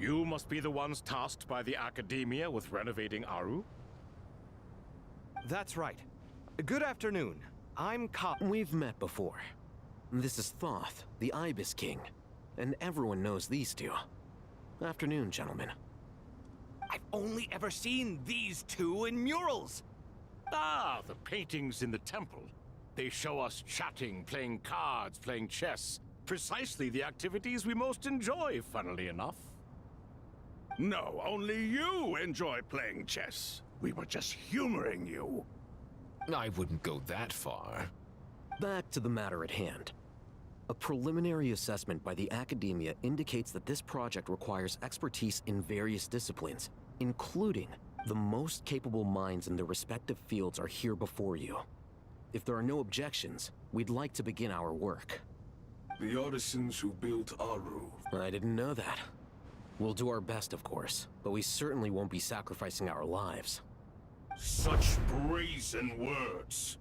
You must be the ones tasked by the Academia with renovating Aru? That's right. Good afternoon. I'm We've met before. This is Thoth, the Ibis King, and everyone knows these two. Afternoon, gentlemen. I've only ever seen these two in murals. Ah, the paintings in the temple. They show us chatting, playing cards, playing chess. Precisely the activities we most enjoy, funnily enough. No, only you enjoy playing chess. We were just humoring you. I wouldn't go that far. Back to the matter at hand. A preliminary assessment by the Academia indicates that this project requires expertise in various disciplines, including the most capable minds in their respective fields are here before you. If there are no objections, we'd like to begin our work. The artisans who built Aru. I didn't know that. We'll do our best, of course, but we certainly won't be sacrificing our lives. Such brazen words.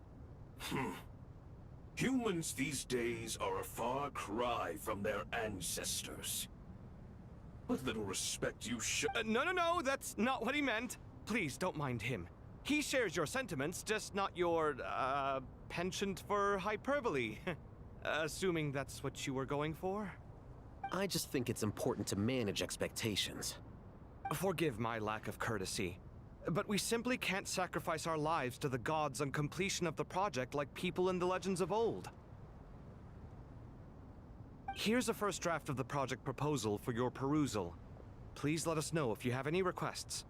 Humans these days are a far cry from their ancestors. What little respect you should— No, that's not what he meant. Please, don't mind him. He shares your sentiments, just not your, penchant for hyperbole. Assuming that's what you were going for? I just think it's important to manage expectations. Forgive my lack of courtesy, but we simply can't sacrifice our lives to the gods on completion of the project like people in the legends of old. Here's a first draft of the project proposal for your perusal. Please let us know if you have any requests.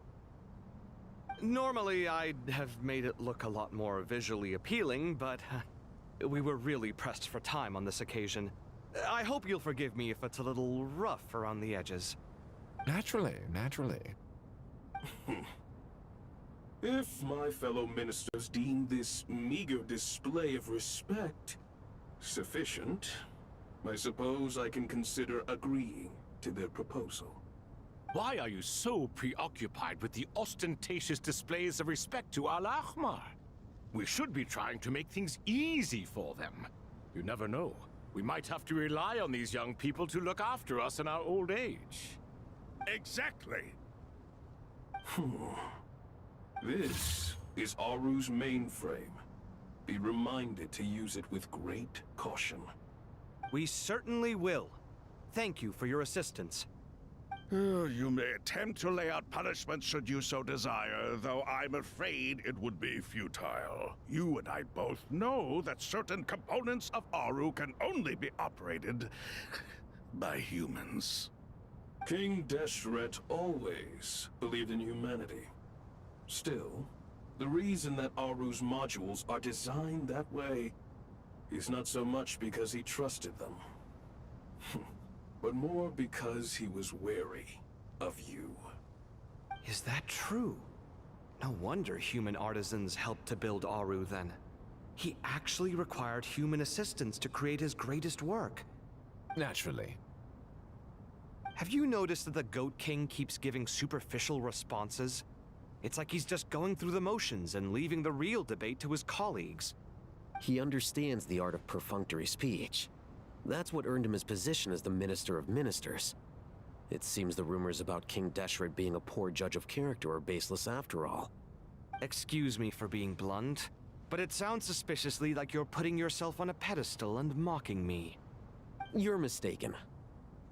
Normally, I'd have made it look a lot more visually appealing, but we were really pressed for time on this occasion. I hope you'll forgive me if it's a little rough around the edges. Naturally. If my fellow ministers deem this meager display of respect sufficient, I suppose I can consider agreeing to their proposal. Why are you so preoccupied with the ostentatious displays of respect to Al-Ahmar? We should be trying to make things easy for them. You never know. We might have to rely on these young people to look after us in our old age. Exactly. This is Aru's mainframe. Be reminded to use it with great caution. We certainly will. Thank you for your assistance. You may attempt to lay out punishment should you so desire, though I'm afraid it would be futile. You and I both know that certain components of Aru can only be operated by humans. King Deshret always believed in humanity. Still, the reason that Aru's modules are designed that way is not so much because he trusted them, but more because he was wary of you. Is that true? No wonder human artisans helped to build Aru then. He actually required human assistance to create his greatest work. Naturally. Have you noticed that the Goat King keeps giving superficial responses? It's like he's just going through the motions and leaving the real debate to his colleagues. He understands the art of perfunctory speech. That's what earned him his position as the Minister of Ministers. It seems the rumors about King Deshret being a poor judge of character are baseless after all. Excuse me for being blunt, but it sounds suspiciously like you're putting yourself on a pedestal and mocking me. You're mistaken.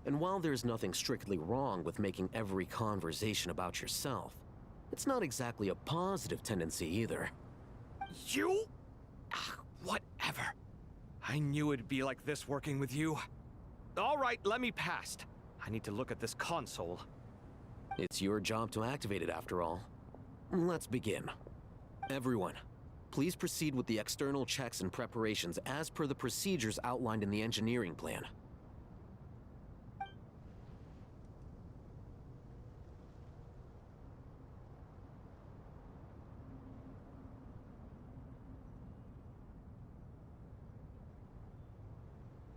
And while there's nothing strictly wrong with making every conversation about yourself, it's not exactly a positive tendency either. You? Whatever. I knew it'd be like this working with you. All right, let me past. I need to look at this console. It's your job to activate it after all. Let's begin. Everyone, please proceed with the external checks and preparations as per the procedures outlined in the engineering plan.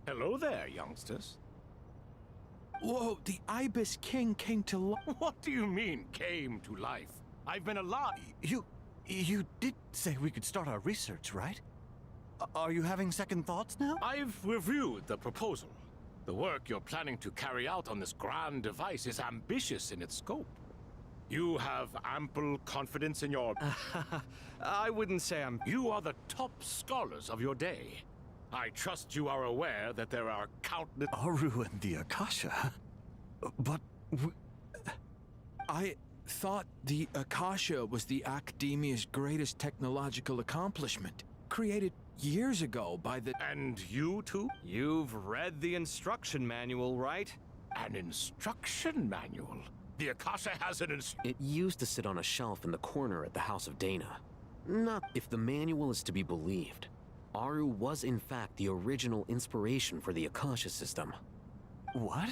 Hello there, youngsters. Whoa, the Ibis King came to life. What do you mean, came to life? I've been alive. You did say we could start our research, right? Are you having second thoughts now? I've reviewed the proposal. The work you're planning to carry out on this grand device is ambitious in its scope. You have ample confidence in your... I wouldn't say I'm... You are the top scholars of your day. I trust you are aware that there are countless... Aru and the Akasha? But... I thought the Akasha was the Academia's greatest technological accomplishment, created years ago by the... And you too? You've read the instruction manual, right? An instruction manual? The Akasha has an It used to sit on a shelf in the corner at the House of Dana. Not if the manual is to be believed. Aru was in fact the original inspiration for the Akasha system. What?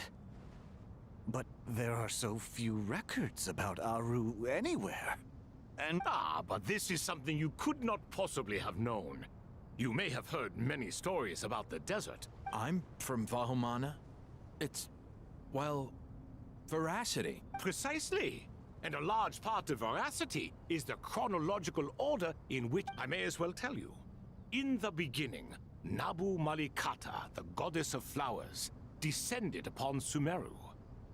But there are so few records about Aru anywhere. And but this is something you could not possibly have known. You may have heard many stories about the desert. I'm from Vahumana. It's, well, veracity. Precisely. And a large part of veracity is the chronological order in which I may as well tell you. In the beginning, Nabu Malikata, the goddess of flowers, descended upon Sumeru.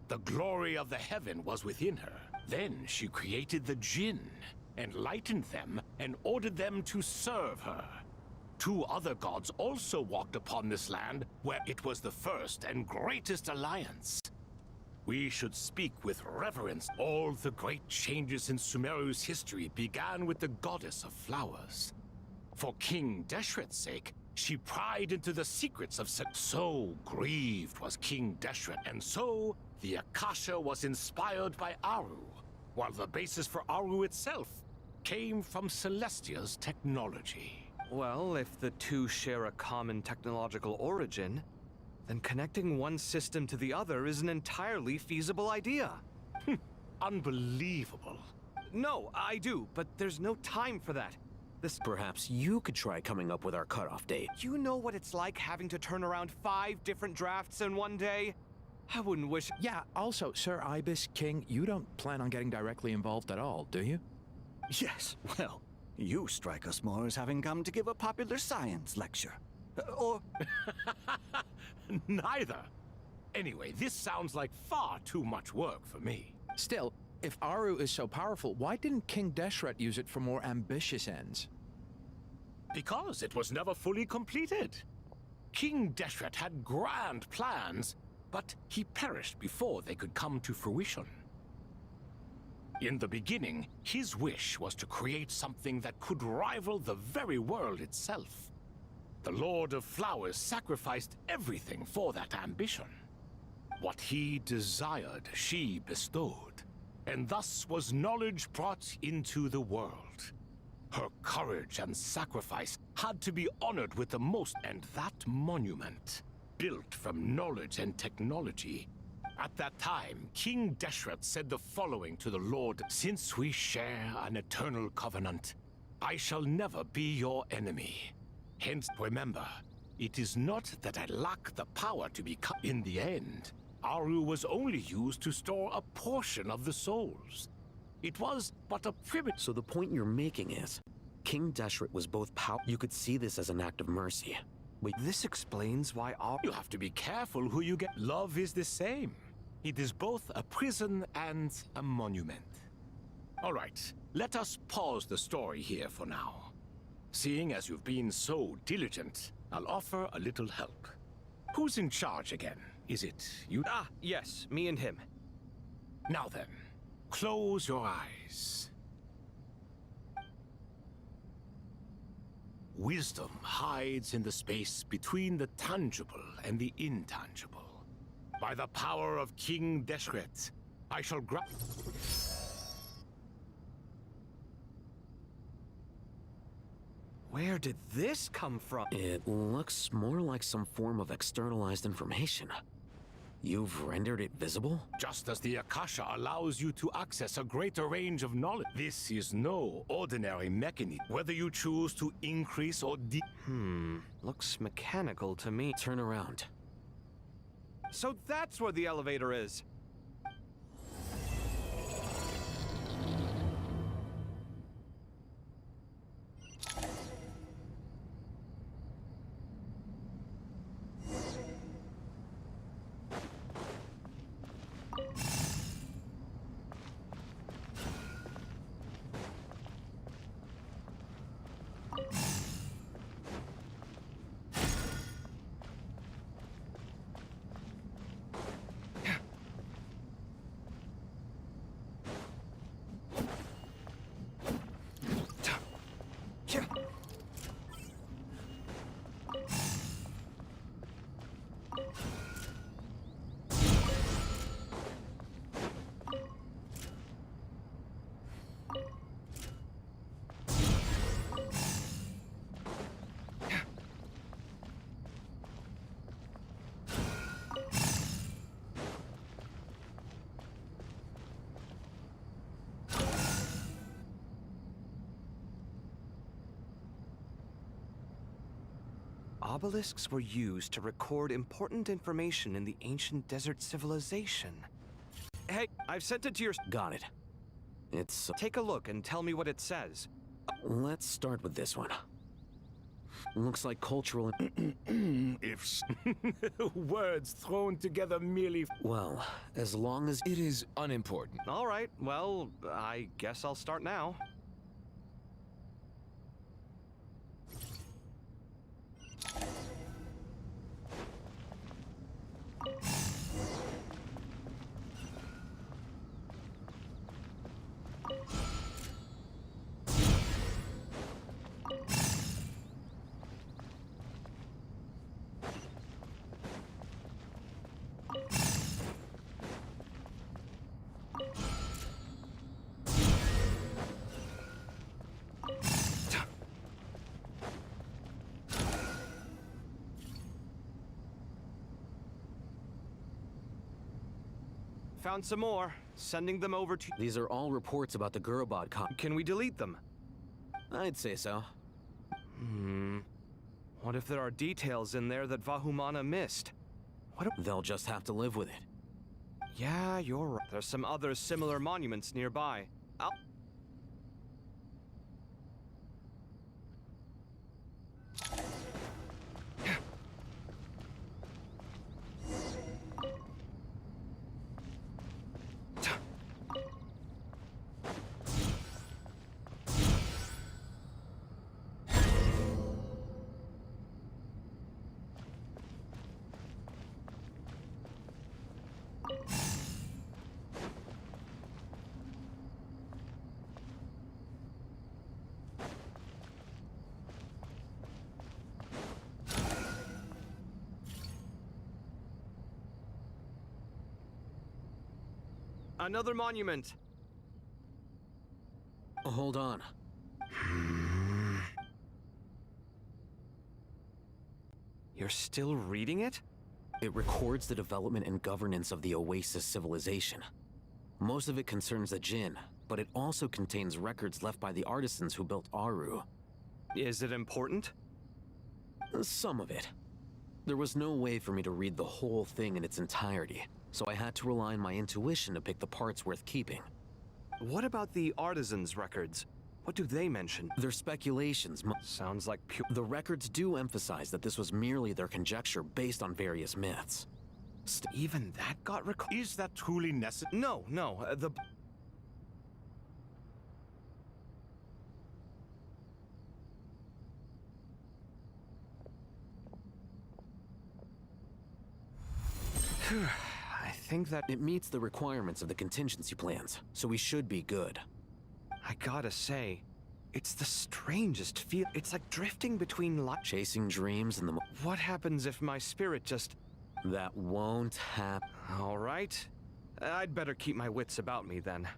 The glory of the heaven was within her. Then she created the Jinn, enlightened them, and ordered them to serve her. 2 other gods also walked upon this land, where it was the first and greatest alliance. We should speak with reverence. All the great changes in Sumeru's history began with the goddess of flowers. For King Deshret's sake, she pried into the secrets of so grieved was King Deshret, and so the Akasha was inspired by Aru, while the basis for Aru itself came from Celestia's technology. Well, if the two share a common technological origin, then connecting one system to the other is an entirely feasible idea. Unbelievable. No, I do, but there's no time for that. Perhaps you could try coming up with our cutoff date. You know what it's like having to turn around 5 different drafts in one day? I wouldn't wish... Yeah, also, Sir Ibis King, you don't plan on getting directly involved at all, do you? yes, well, you strike us more as having come to give a popular science lecture. Or... Neither. Anyway, this sounds like far too much work for me. Still, if Aru is so powerful, why didn't King Deshret use it for more ambitious ends? Because it was never fully completed. King Deshret had grand plans, but he perished before they could come to fruition. In the beginning, his wish was to create something that could rival the very world itself. The Lord of Flowers sacrificed everything for that ambition. What he desired, she bestowed, and thus was knowledge brought into the world. Her courage and sacrifice had to be honored with the most, and that monument, built from knowledge and technology. At that time, King Deshret said the following to the Lord: "Since we share an eternal covenant, I shall never be your enemy. Hence, remember, it is not that I lack the power to become. In the end, Aru was only used to store a portion of the souls. It was but a primitive..." So the point you're making is, King Deshret was both You could see this as an act of mercy. Wait, This explains why You have to be careful who you get. Love is the same. It is both a prison and a monument. All right, let us pause the story here for now. Seeing as you've been so diligent, I'll offer a little help. Who's in charge again? Is it you? yes, me and him. Now then, close your eyes. Wisdom hides in the space between the tangible and the intangible. By the power of King Deshret, I shall Where did this come from? It looks more like some form of externalized information. You've rendered it visible? Just as the Akasha allows you to access a greater range of knowledge, this is no ordinary mechanism. Whether you choose to increase or Looks mechanical to me. Turn around. So that's where the elevator is. Obelisks were used to record important information in the ancient desert civilization. Hey, I've sent it to your... Got it. It's... Take a look and tell me what it says. Let's start with this one. Looks like cultural... If Words thrown together merely... Well, as long as... It is unimportant. All right, well, I guess I'll start now. Found some more. Sending them over to... These are all reports about the Gurubad Can we delete them? I'd say so. What if there are details in there that Vahumana missed? They'll just have to live with it. Yeah, you're right. There's some other similar monuments nearby. I'll... Another monument. Hold on. You're still reading it? It records the development and governance of the Oasis civilization. Most of it concerns the Jinn, but it also contains records left by the artisans who built Aru. Is it important? Some of it. There was no way for me to read the whole thing in its entirety, so I had to rely on my intuition to pick the parts worth keeping. What about the artisans' records? What do they mention? Their speculations. Sounds like pure... The records do emphasize that this was merely their conjecture based on various myths. Even that got recorded? Is that truly necessary? No, the... I think that... It meets the requirements of the contingency plans, so we should be good. I gotta say, it's the strangest feel. It's like drifting between Chasing dreams and the... What happens if my spirit just... That won't happen. All right. I'd better keep my wits about me then.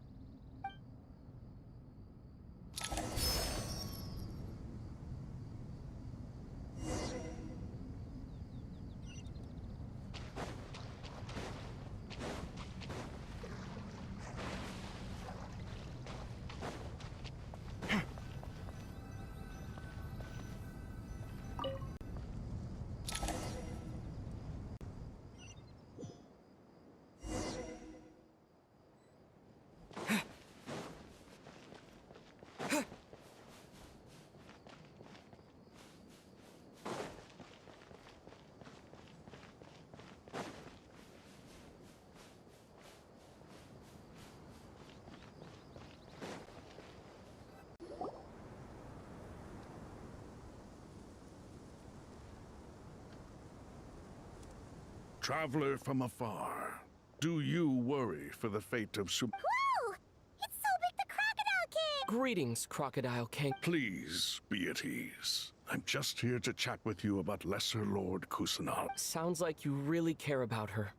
Traveler from afar, do you worry for the fate of Whoa! It's so big the Crocodile King! Greetings, Crocodile King. Please be at ease. I'm just here to chat with you about Lesser Lord Kusanal. Sounds like you really care about her.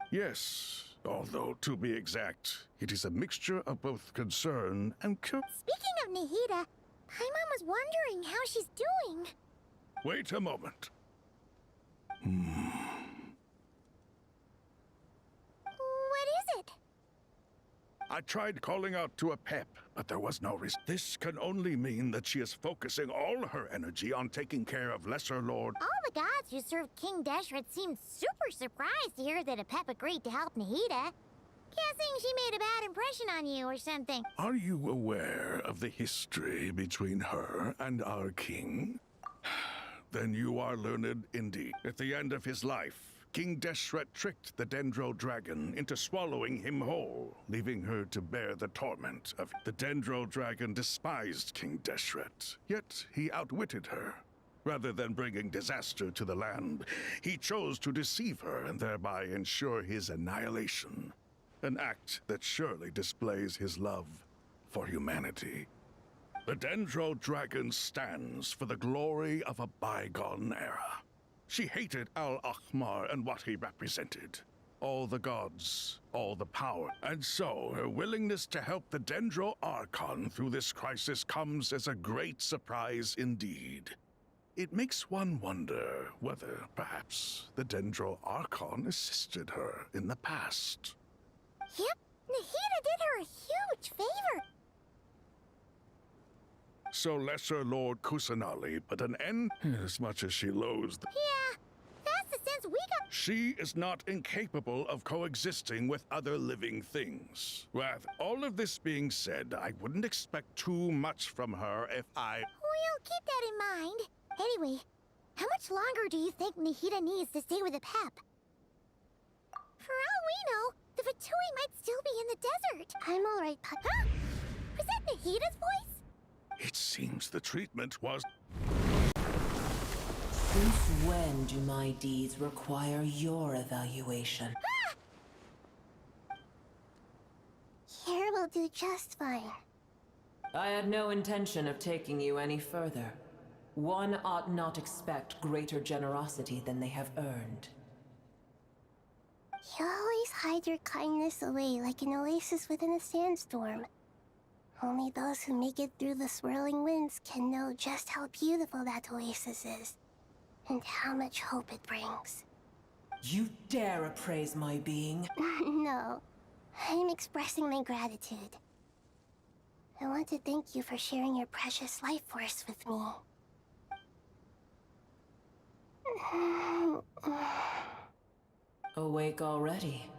Yes, Although, to be exact, it is a mixture of both concern and Speaking of Nahida, Paimon was wondering how she's doing. Wait a moment. What is it? I tried calling out to a pep, but there was no response. This can only mean that she is focusing all her energy on taking care of Lesser Lord. All the gods who served King Deshret seemed super surprised to hear that a pep agreed to help Nahida. Guessing she made a bad impression on you or something. Are you aware of the history between her and our king? Then you are learned indeed. At the end of his life, King Deshret tricked the Dendro Dragon into swallowing him whole, leaving her to bear the torment of the Dendro Dragon despised King Deshret, yet he outwitted her. Rather than bringing disaster to the land, he chose to deceive her and thereby ensure his annihilation. An act that surely displays his love for humanity. The Dendro Dragon stands for the glory of a bygone era. She hated Al-Ahmar and what he represented. All the gods, all the power. And so, her willingness to help the Dendro Archon through this crisis comes as a great surprise indeed. It makes one wonder whether, perhaps, the Dendro Archon assisted her in the past. Yep, Nahida did her a huge favor. So Lesser Lord Kusanali put an end, as much as she loathes the... Yeah, that's the sense we got. She is not incapable of coexisting with other living things. Rather, all of this being said, I wouldn't expect too much from her if I... We'll keep that in mind. Anyway, how much longer do you think Nahida needs to stay with the pep? For all we know, the Fatui might still be in the desert. I'm alright, Huh? Was that Nahida's voice? It seems the treatment was... Since when do my deeds require your evaluation? Here will do just fine. I had no intention of taking you any further. One ought not expect greater generosity than they have earned. You always hide your kindness away like an oasis within a sandstorm. Only those who make it through the swirling winds can know just how beautiful that oasis is, and how much hope it brings. You dare appraise my being? No, I'm expressing my gratitude. I want to thank you for sharing your precious life force with me. Awake already?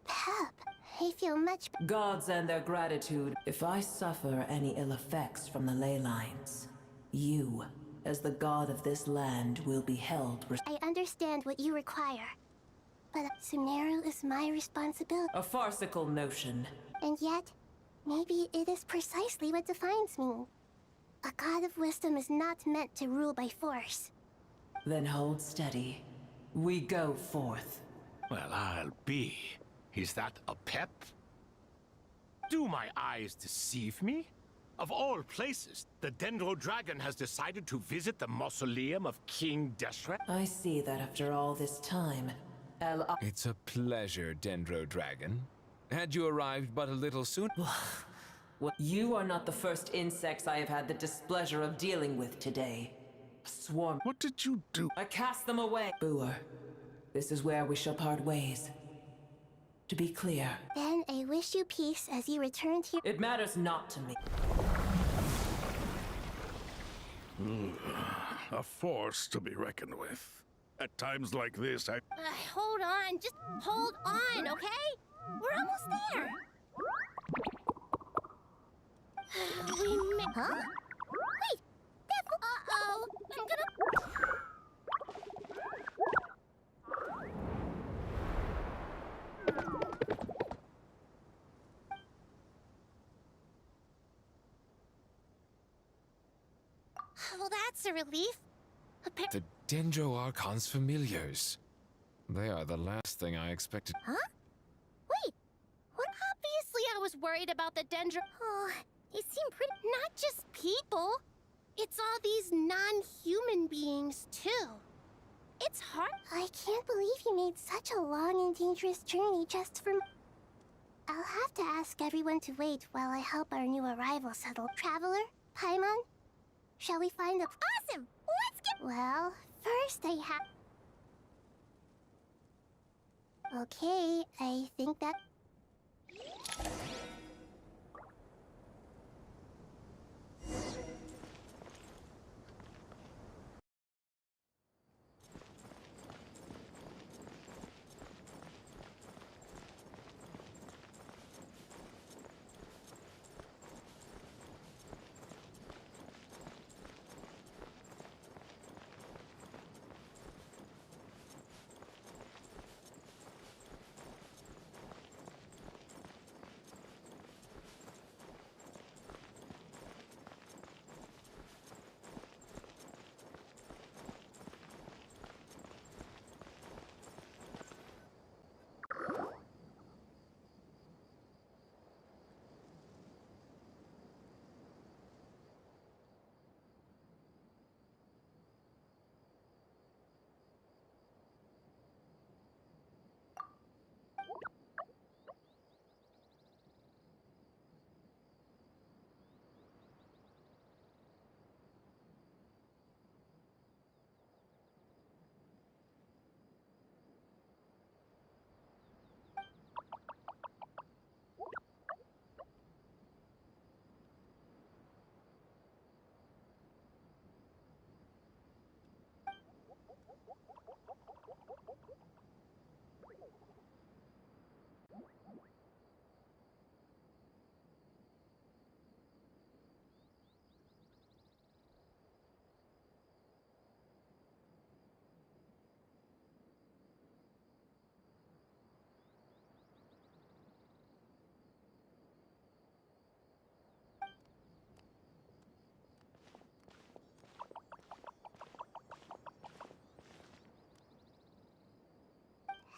Pep, I feel much... Gods and their gratitude. If I suffer any ill effects from the ley lines, you, as the god of this land, will be held I understand what you require, but Sumeru is my responsibility. a farcical notion. And yet, maybe it is precisely what defines me. A god of wisdom is not meant to rule by force. Then hold steady. We go forth. Well, I'll be. Is that a pep? Do my eyes deceive me? Of all places, the Dendro Dragon has decided to visit the mausoleum of King Deshret. I see that after all this time, It's a pleasure, Dendro Dragon. Had you arrived but a little sooner... You are not the first insects I have had the displeasure of dealing with today. A swarm. What did you do? I cast them away. Booer, this is where we shall part ways. To be clear, Then I wish you peace as you return to your... it matters not to me. A force to be reckoned with. At times like this, I... hold on, just hold on, okay? We're almost there. Huh? Wait, that's... Uh-oh, I'm gonna... Well, that's a relief. The Dendro Archon's familiars. They are the last thing I expected. Huh? Wait, what? Obviously I was worried about the Dendro... Oh, they seem pretty... Not just people. It's all these non-human beings, too. It's hard. I can't believe you made such a long and dangerous journey just for... I'll have to ask everyone to wait while I help our new arrival settle. Traveler? Paimon? Shall we find a... Awesome! Let's get... Well, first I have... Okay, I think that...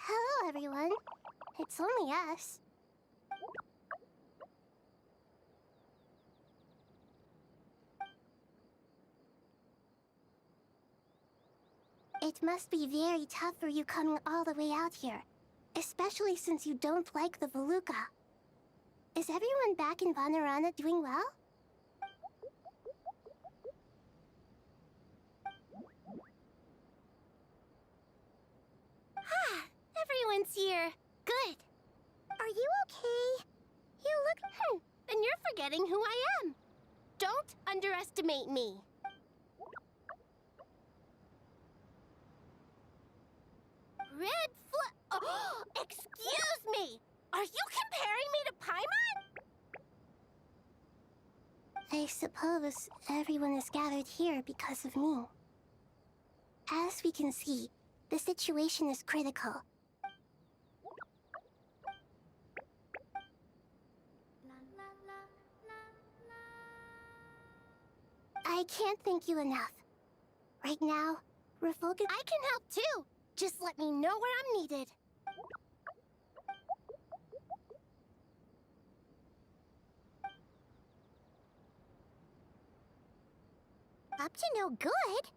Hello, everyone. It's only us. It must be very tough for you coming all the way out here, especially since you don't like the Voluka. Is everyone back in Vanarana doing well? Ah, everyone's here. Good. Are you okay? You look... then you're forgetting who I am. Don't underestimate me. Red Oh, excuse me! Are you comparing me to Paimon? I suppose everyone is gathered here because of me. As we can see, the situation is critical. I can't thank you enough. Right now, we're focused. I can help too! Just let me know where I'm needed. Up to no good?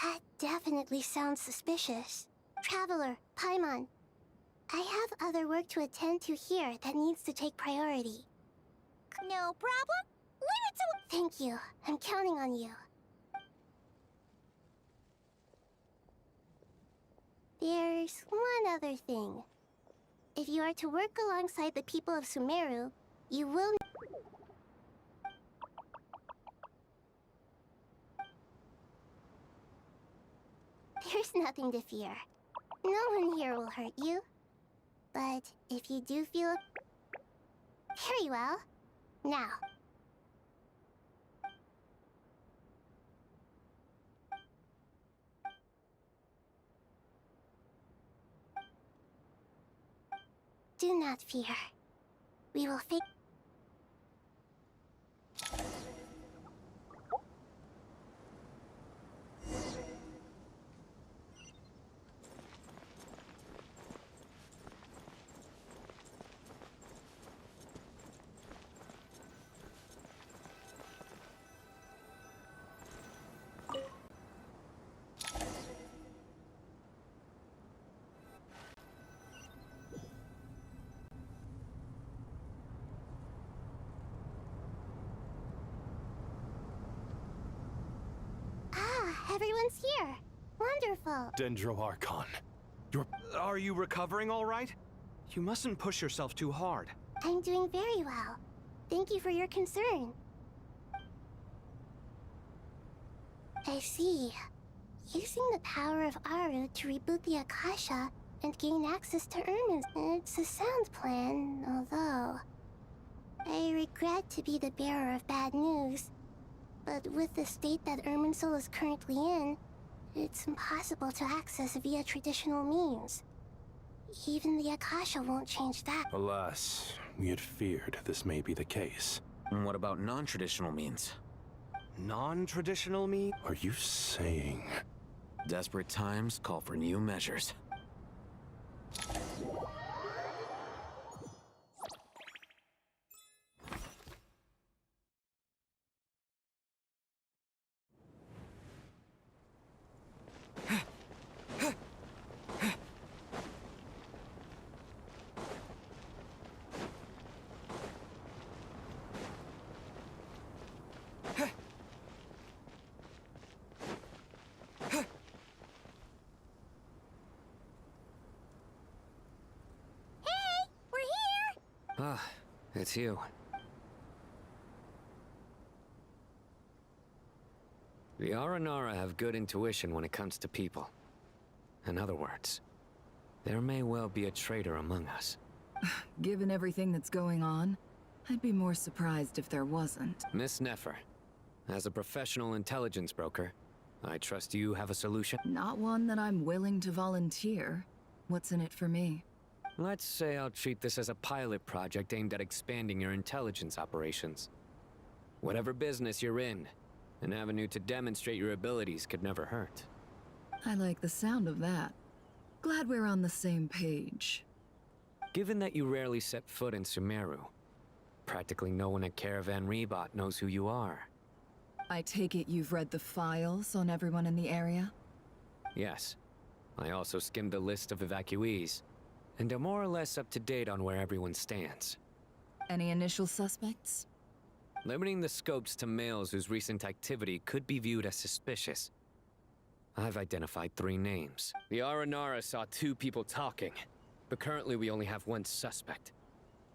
That definitely sounds suspicious. Traveler, Paimon, I have other work to attend to here that needs to take priority. No problem. Leave it to... Thank you. I'm counting on you. There's one other thing. If you are to work alongside the people of Sumeru, you will... There's nothing to fear. No one here will hurt you. But if you do feel... Very well. Now. Do not fear. We will fix... everyone's here. Wonderful. Dendro Archon. Are you recovering all right? You mustn't push yourself too hard. I'm doing very well. Thank you for your concern. I see. Using the power of Aru to reboot the Akasha and gain access to Ermin's. It's a sound plan, although I regret to be the bearer of bad news. But with the state that Erminsoul is currently in, it's impossible to access via traditional means. Even the Akasha won't change that. Alas, we had feared this may be the case. And what about non-traditional means? Non-traditional means? Are you saying... Desperate times call for new measures. Ah, it's you. The Aranara have good intuition when it comes to people. In other words, there may well be a traitor among us. Given everything that's going on, I'd be more surprised if there wasn't. Miss Nefer, as a professional intelligence broker, I trust you have a solution? Not one that I'm willing to volunteer. What's in it for me? Let's say I'll treat this as a pilot project aimed at expanding your intelligence operations. Whatever business you're in, an avenue to demonstrate your abilities could never hurt. I like the sound of that. Glad we're on the same page. Given that you rarely set foot in Sumeru, practically no one at Caravan Rebot knows who you are. I take it you've read the files on everyone in the area? Yes. I also skimmed the list of evacuees, and are more or less up to date on where everyone stands. Any initial suspects? Limiting the scopes to males whose recent activity could be viewed as suspicious. I've identified 3 names. The Aranara saw 2 people talking, but currently we only have 1 suspect.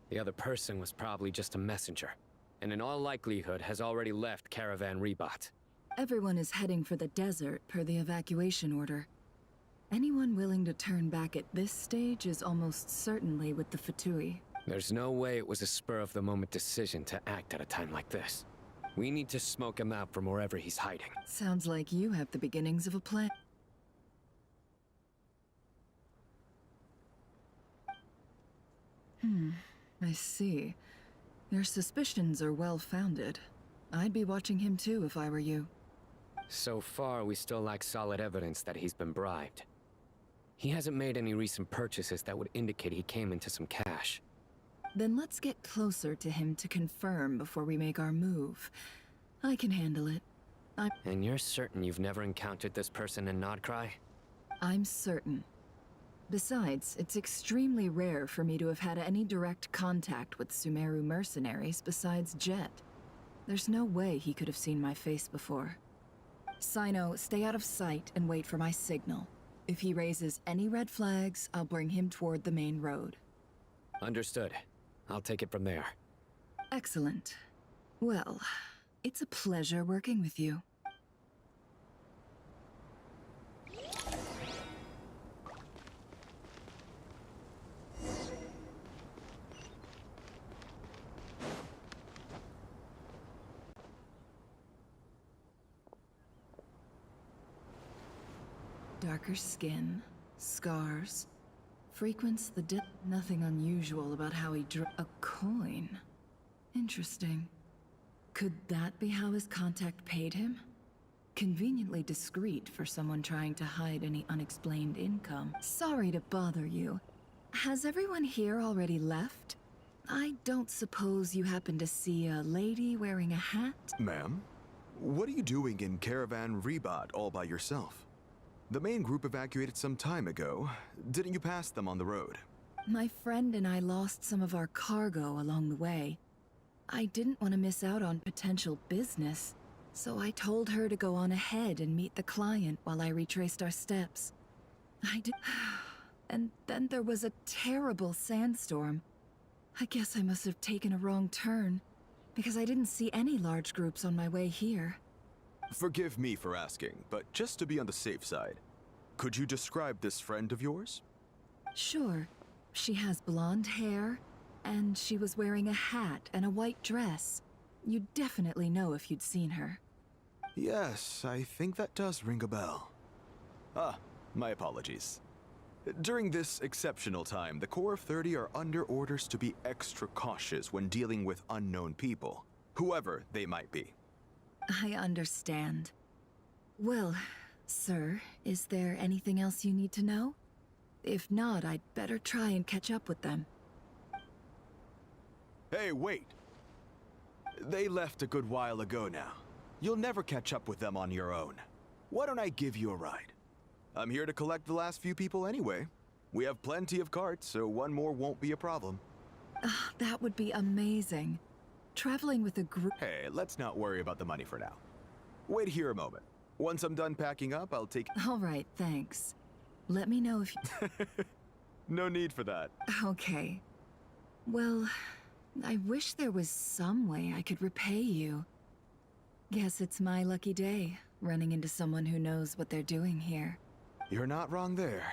The other person was probably just a messenger, and in all likelihood has already left Caravan Rebot. Everyone is heading for the desert per the evacuation order. Anyone willing to turn back at this stage is almost certainly with the Fatui. There's no way it was a spur-of-the-moment decision to act at a time like this. We need to smoke him out from wherever he's hiding. Sounds like you have the beginnings of a plan. I see. Your suspicions are well-founded. I'd be watching him too if I were you. So far, we still lack solid evidence that he's been bribed. He hasn't made any recent purchases that would indicate he came into some cash. Then let's get closer to him to confirm before we make our move. I can handle it. And you're certain you've never encountered this person in Nodcry? I'm certain. Besides, it's extremely rare for me to have had any direct contact with Sumeru mercenaries besides Jet. There's no way he could have seen my face before. Sino, stay out of sight and wait for my signal. If he raises any red flags, I'll bring him toward the main road. Understood. I'll take it from there. Excellent. Well, it's a pleasure working with you. Darker skin, scars, frequents the dip. Nothing unusual about how he drew a coin. Interesting. Could that be how his contact paid him? Conveniently discreet for someone trying to hide any unexplained income. Sorry to bother you. Has everyone here already left? I don't suppose you happen to see a lady wearing a hat? Ma'am? What are you doing in Caravan Rebot all by yourself? The main group evacuated some time ago. Didn't you pass them on the road? My friend and I lost some of our cargo along the way. I didn't want to miss out on potential business. So I told her to go on ahead and meet the client while I retraced our steps. I did. And then there was a terrible sandstorm. I guess I must have taken a wrong turn, because I didn't see any large groups on my way here. Forgive me for asking, but just to be on the safe side, could you describe this friend of yours? Sure. She has blonde hair, and she was wearing a hat and a white dress. You'd definitely know if you'd seen her. Yes, I think that does ring a bell. Ah, my apologies. During this exceptional time, the Core of 30 are under orders to be extra cautious when dealing with unknown people, whoever they might be. I understand. Well, sir, is there anything else you need to know? If not, I'd better try and catch up with them. Hey, wait! They left a good while ago now. You'll never catch up with them on your own. Why don't I give you a ride? I'm here to collect the last few people anyway. We have plenty of carts, so one more won't be a problem. That would be amazing. Traveling with a group... Hey, let's not worry about the money for now. Wait here a moment. Once I'm done packing up, I'll take... All right, thanks. Let me know if you... No need for that. Okay. Well, I wish there was some way I could repay you. Guess it's my lucky day, running into someone who knows what they're doing here. You're not wrong there.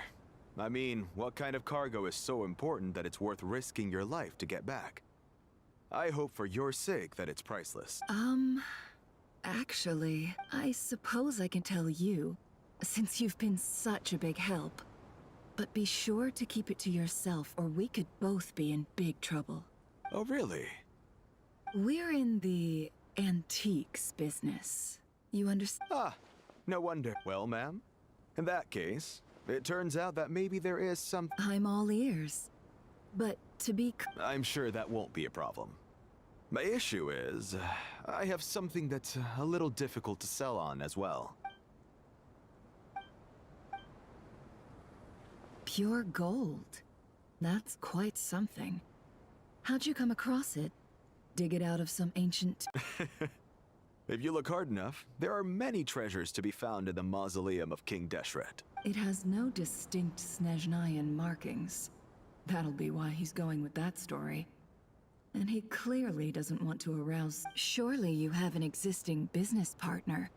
I mean, what kind of cargo is so important that it's worth risking your life to get back? I hope for your sake that it's priceless. Actually, I suppose I can tell you, since you've been such a big help. But be sure to keep it to yourself, or we could both be in big trouble. Oh, really? We're in the antiques business. You understand? Ah, no wonder. Well, ma'am, in that case, it turns out that maybe there is some... I'm all ears. But to be... I'm sure that won't be a problem. My issue is, I have something that's a little difficult to sell on as well. Pure gold. That's quite something. How'd you come across it? Dig it out of some ancient... If you look hard enough, there are many treasures to be found in the mausoleum of King Deshret. It has no distinct Snezhnayan markings. That'll be why he's going with that story. And he clearly doesn't want to arouse... Surely you have an existing business partner.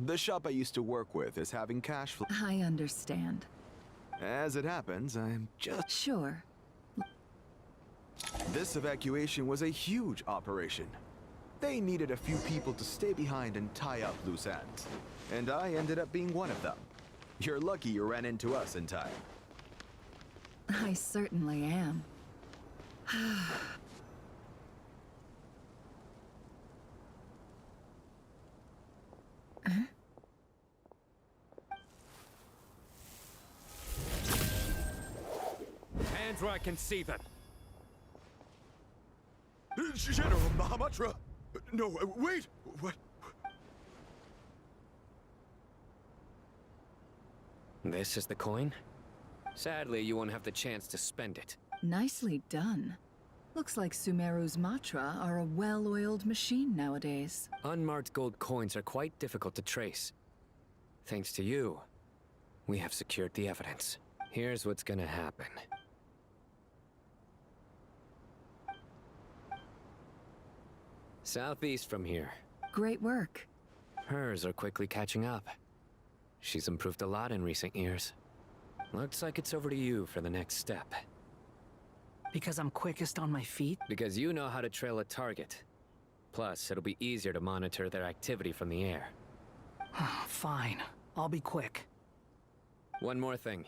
The shop I used to work with is having cash flow. I understand. As it happens, I'm just... Sure. This evacuation was a huge operation. They needed a few people to stay behind and tie up loose ends. And I ended up being one of them. You're lucky you ran into us in time. I certainly am. Hands where I can see them. General Mahamatra! No, wait! What? This is the coin? Sadly, you won't have the chance to spend it. Nicely done. Looks like Sumeru's Matra are a well-oiled machine nowadays. Unmarked gold coins are quite difficult to trace. Thanks to you, we have secured the evidence. Here's what's gonna happen. Southeast from here. Great work. Hers are quickly catching up. She's improved a lot in recent years. Looks like it's over to you for the next step. Because I'm quickest on my feet? Because you know how to trail a target. Plus, it'll be easier to monitor their activity from the air. Fine. I'll be quick. One more thing.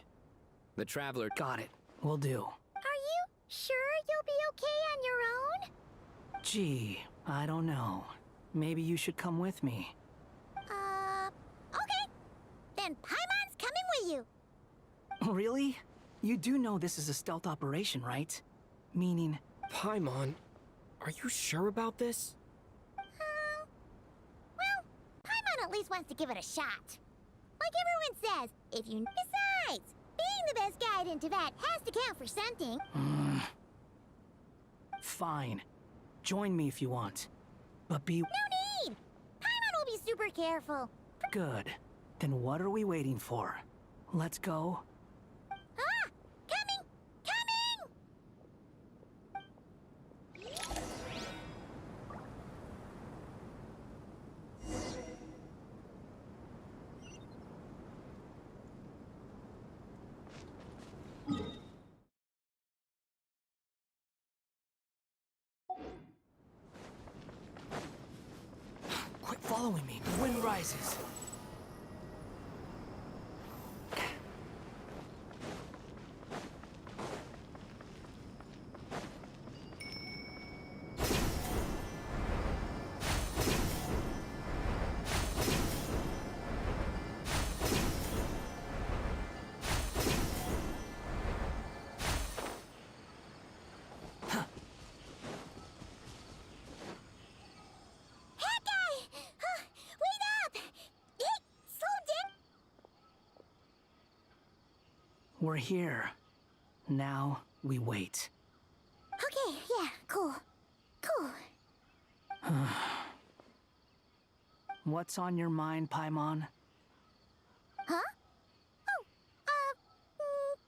The Traveler... Got it. Will do. Are you sure you'll be okay on your own? Gee, I don't know. Maybe you should come with me. Okay. Then Paimon's coming with you. Really? You do know this is a stealth operation, right? Meaning... Paimon, are you sure about this? Well, Paimon at least wants to give it a shot. Like everyone says, if you... Besides, being the best guide in Teyvat has to count for something. Fine. Join me if you want. But be... No need! super careful. Good. Then what are we waiting for? Let's go. Ah! Coming! Coming! Quit following me. The wind rises. We're here. Now we wait. Okay, yeah, cool. Cool. What's on your mind, Paimon? Huh? Oh,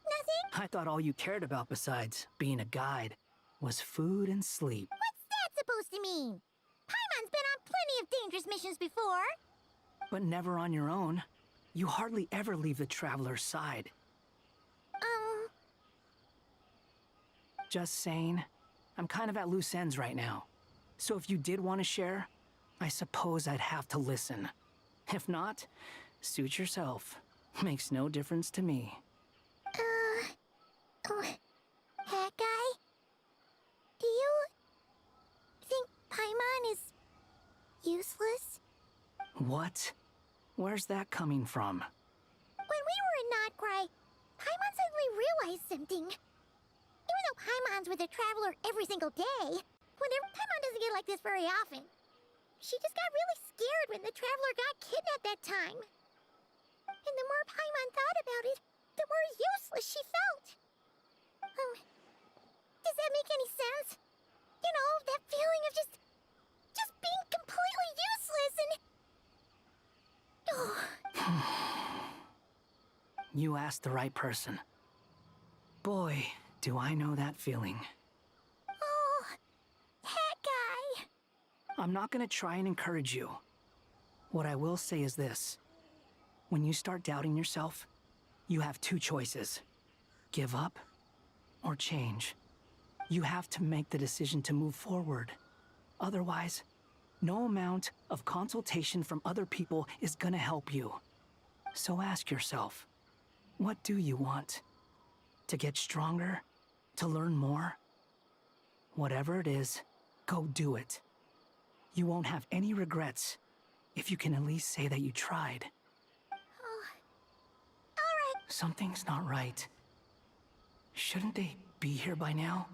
nothing? I thought all you cared about besides being a guide was food and sleep. What's that supposed to mean? Paimon's been on plenty of dangerous missions before. But never on your own. You hardly ever leave the traveler's side. Just saying, I'm kind of at loose ends right now. So if you did want to share, I suppose I'd have to listen. If not, suit yourself. Makes no difference to me. Hat guy? Do you think Paimon is useless? What? Where's that coming from? When we were in Notcry, Paimon suddenly realized something. Even though Paimon's with a traveler every single day, Paimon doesn't get like this very often. She just got really scared when the traveler got kidnapped that time. And the more Paimon thought about it, the more useless she felt. Does that make any sense? You know, that feeling of just being completely useless and... You asked the right person. Boy, do I know that feeling. Oh, hat guy. I'm not gonna try and encourage you. What I will say is this. When you start doubting yourself, you have two choices. Give up or change. You have to make the decision to move forward. Otherwise, no amount of consultation from other people is gonna help you. So ask yourself, what do you want? To get stronger? To learn more? Whatever it is, go do it. You won't have any regrets if you can at least say that you tried. Oh, all right. Something's not right. Shouldn't they be here by now?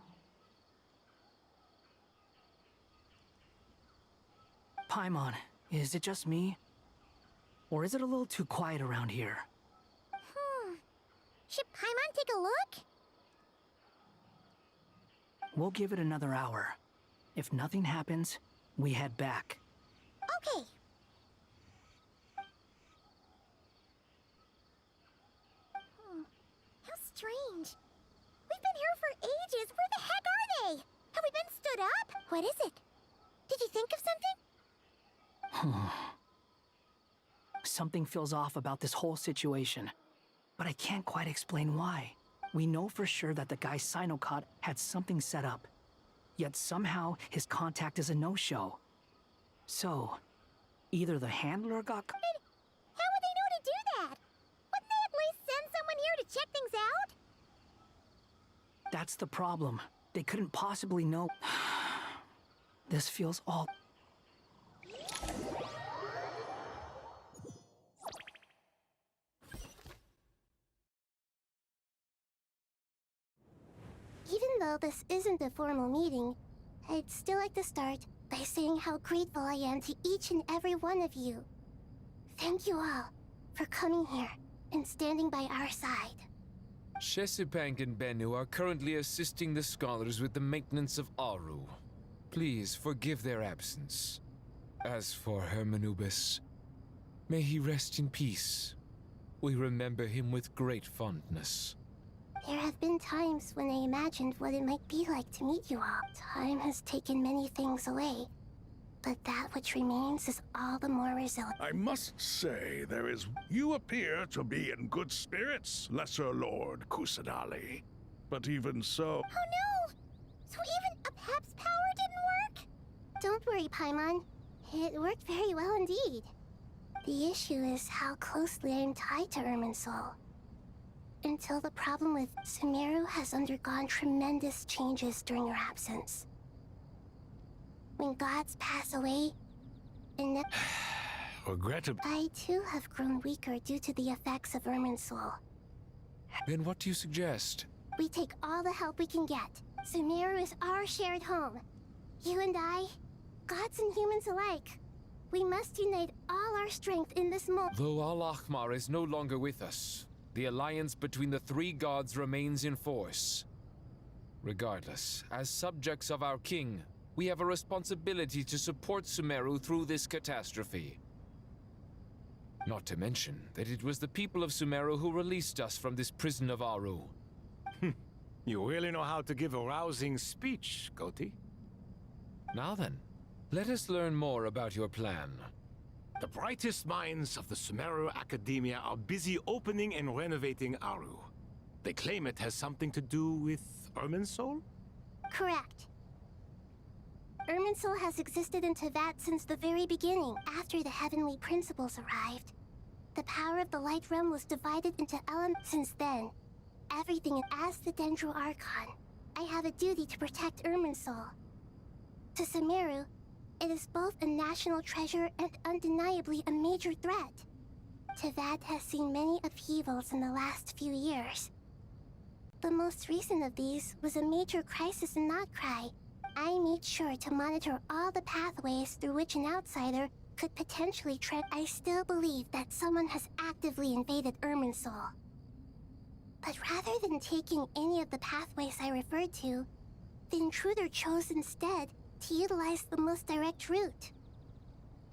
Paimon, is it just me? Or is it a little too quiet around here? Should Paimon take a look? We'll give it another hour. If nothing happens, we head back. Okay. How strange. We've been here for ages. Where the heck are they? Have we been stood up? What is it? Did you think of something? Something feels off about this whole situation, but I can't quite explain why. We know for sure that the guy Sinocot had something set up, yet somehow his contact is a no-show. So, either the handler got... But how would they know to do that? Wouldn't they at least send someone here to check things out? That's the problem. They couldn't possibly know... This feels all... Even though this isn't a formal meeting, I'd still like to start by saying how grateful I am to each and every one of you. Thank you all for coming here and standing by our side. Shesipank and Bennu are currently assisting the scholars with the maintenance of Aru. Please forgive their absence. As for Hermanubis, May he rest in peace. We remember him with great fondness. There have been times when I imagined what it might be like to meet you all. Time has taken many things away, but that which remains is all the more resilient. I must say, You appear to be in good spirits, Lesser Lord Kusanali. But even so... Oh no! So even a Pep's power didn't work? Don't worry, Paimon. It worked very well indeed. The issue is how closely I am tied to Irminsul. Until the problem with Sumeru has undergone tremendous changes during your absence. When gods pass away, and Regrettably, I too have grown weaker due to the effects of Irminsul. Then what do you suggest? We take all the help we can get. Sumeru is our shared home. You and I, gods and humans alike. We must unite all our strength in this moment. Though Al-Ahmar is no longer with us, the alliance between the three gods remains in force. Regardless, as subjects of our king, we have a responsibility to support Sumeru through this catastrophe. Not to mention that it was the people of Sumeru who released us from this prison of Aru. you really know how to give a rousing speech, Goti. Now then, let us learn more about your plan. The brightest minds of the Sumeru Academia are busy opening and renovating Aru. They claim it has something to do with Irminsul? Correct. Irminsul has existed in Tevat since the very beginning, after the heavenly principles arrived. The power of the Light Realm was divided into elements since then. Everything as the Dendro Archon. I have a duty to protect Irminsul. To Sumeru, it is both a national treasure and undeniably a major threat. Tevat has seen many upheavals in the last few years. The most recent of these was a major crisis in Notcry. I made sure to monitor all the pathways through which an outsider could potentially tread. I still believe that someone has actively invaded Irminsul. But rather than taking any of the pathways I referred to, the intruder chose instead to utilize the most direct route.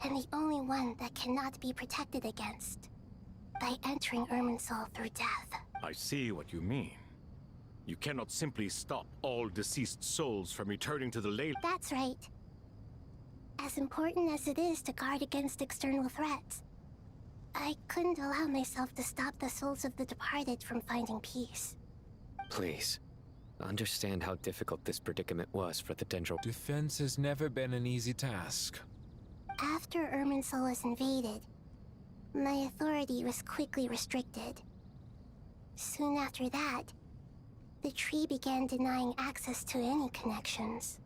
And the only one that cannot be protected against. By entering Irminsul through death. I see what you mean. You cannot simply stop all deceased souls from returning to the ley. That's right. As important as it is to guard against external threats, I couldn't allow myself to stop the souls of the departed from finding peace. Please, understand how difficult this predicament was for the Dendro. Defense has never been an easy task. After Irminsul was invaded, my authority was quickly restricted. Soon after that, the tree began denying access to any connections.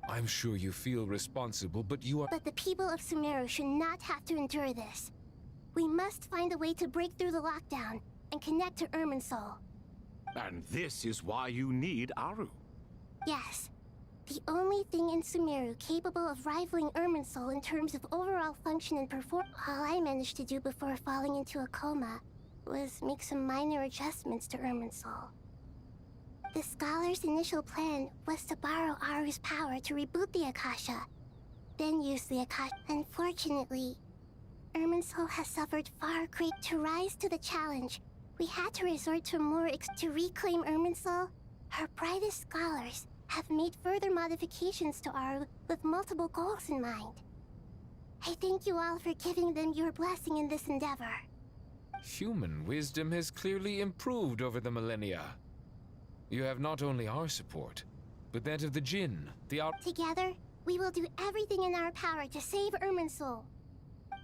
I'm sure you feel responsible, but you are— But the people of Sumeru should not have to endure this. We must find a way to break through the lockdown and connect to Irminsul. And this is why you need Aru. Yes. The only thing in Sumeru capable of rivaling Irminsul in terms of overall function and performance. All I managed to do before falling into a coma was make some minor adjustments to Irminsul. The Scholar's initial plan was to borrow Aru's power to reboot the Akasha, then use the Akasha. Unfortunately, Irminsul has suffered far great. To rise to the challenge, we had to resort to to reclaim Irminsul. Our brightest scholars have made further modifications to Aru with multiple goals in mind. I thank you all for giving them your blessing in this endeavor. Human wisdom has clearly improved over the millennia. You have not only our support, but that of the Jinn, Together, we will do everything in our power to save Irminsul.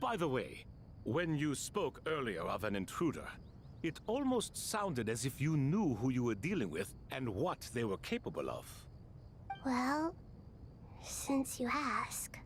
By the way, when you spoke earlier of an intruder, it almost sounded as if you knew who you were dealing with and what they were capable of. Well, since you ask.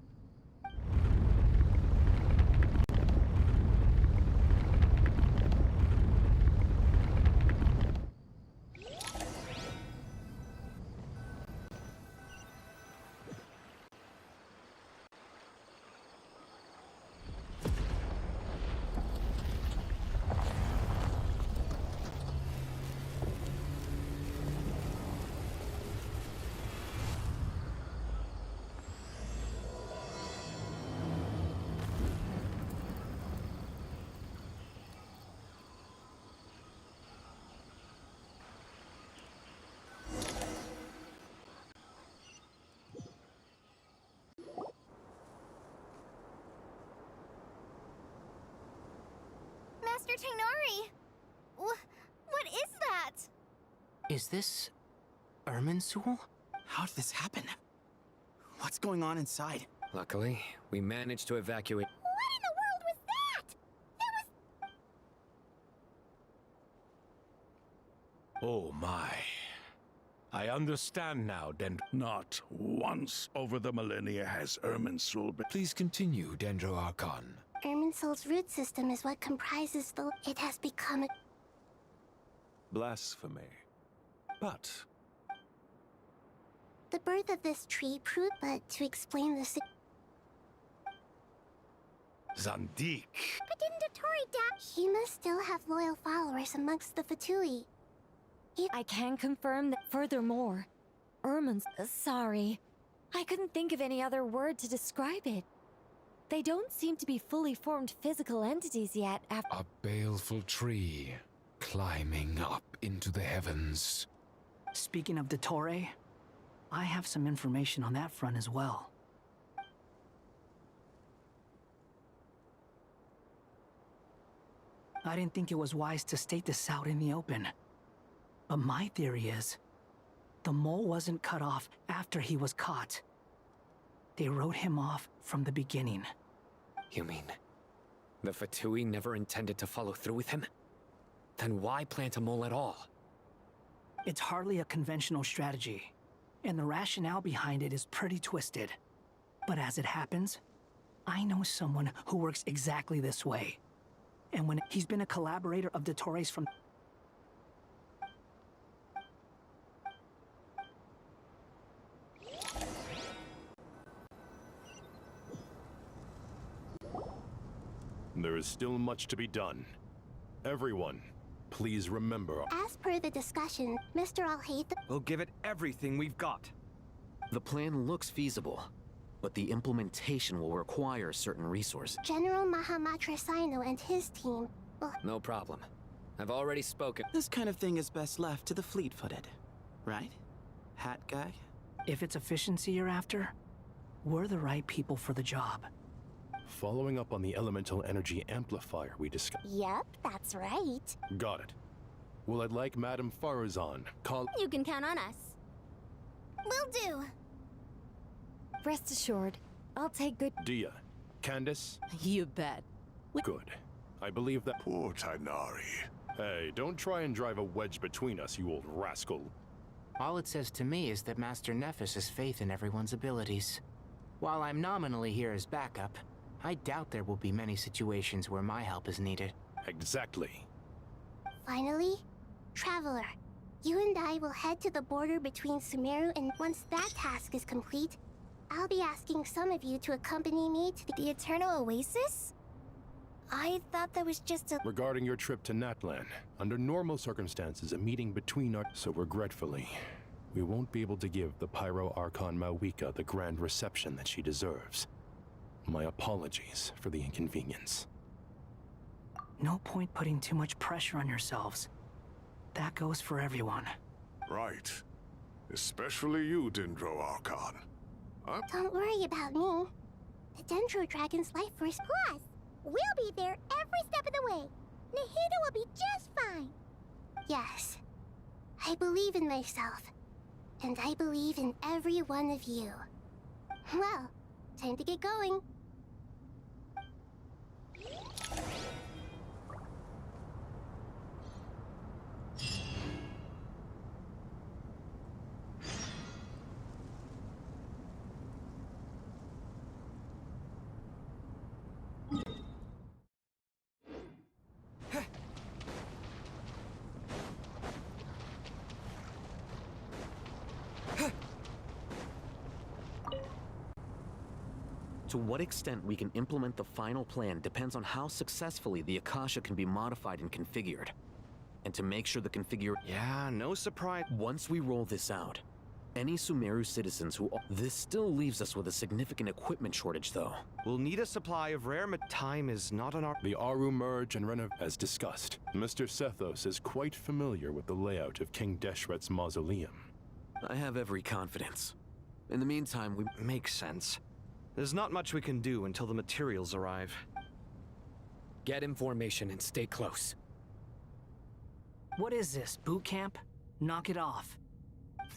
Dr. Tainari! What is that? Is this Irminsul? How did this happen? What's going on inside? Luckily, we managed to evacuate. What in the world was that? That was... Oh my. I understand now, Not once over the millennia has Irminsul been... Please continue, Dendro Archon. Irminsul's root system is what comprises the... It has become a... Blasphemy. But The birth of this tree proved, but to explain the... Zandik. But didn't Dottore die? He must still have loyal followers amongst the Fatui. I can confirm that furthermore, sorry. I couldn't think of any other word to describe it. They don't seem to be fully formed physical entities yet after— A baleful tree climbing up into the heavens. Speaking of Dottore, I have some information on that front as well. I didn't think it was wise to state this out in the open. But my theory is, the mole wasn't cut off after he was caught. They wrote him off from the beginning. You mean the Fatui never intended to follow through with him? Then why plant a mole at all? It's hardly a conventional strategy, and the rationale behind it is pretty twisted. But as it happens, I know someone who works exactly this way. And when he's been a collaborator of Dottore's from... there is still much to be done. Everyone, please remember. As per the discussion, Mr. Alhaith... We'll give it everything we've got. The plan looks feasible, but the implementation will require certain resources. General Mahamatra Sino and his team... No problem. I've already spoken. This kind of thing is best left to the fleet-footed, right? Hat guy? If it's efficiency you're after, we're the right people for the job. Following up on the elemental energy amplifier we discussed. Yep, that's right. Got it. Well, I'd like Madame Farazan. You can count on us. Will do. Rest assured, I'll take good— Dia. Candace? You bet. Good. I believe that— Poor Tainari. Hey, don't try and drive a wedge between us, you old rascal. All it says to me is that Master Nephis has faith in everyone's abilities. While I'm nominally here as backup, I doubt there will be many situations where my help is needed. Exactly. Finally, Traveler, you and I will head to the border between Sumeru, and once that task is complete, I'll be asking some of you to accompany me to the Eternal Oasis? I thought that was just a— Regarding your trip to Natlan, under normal circumstances, a meeting between our— So regretfully, we won't be able to give the Pyro Archon Mawika the grand reception that she deserves. My apologies for the inconvenience. No point putting too much pressure on yourselves. That goes for everyone. Right. Especially you, Dendro Archon. Don't worry about me. The Dendro Dragon's life force plus. We'll be there every step of the way. Nahida will be just fine. Yes. I believe in myself. And I believe in every one of you. Well, time to get going. To what extent we can implement the final plan depends on how successfully the Akasha can be modified and configured. And to make sure the Yeah, no surprise. Once we roll this out, any Sumeru citizens who— This still leaves us with a significant equipment shortage, though. We'll need a supply of rare time is not on our— The Aru merge and as discussed. Mr. Sethos is quite familiar with the layout of King Deshret's mausoleum. I have every confidence. In the meantime, we— Makes sense. There's not much we can do until the materials arrive. Get information and stay close. What is this, boot camp? Knock it off.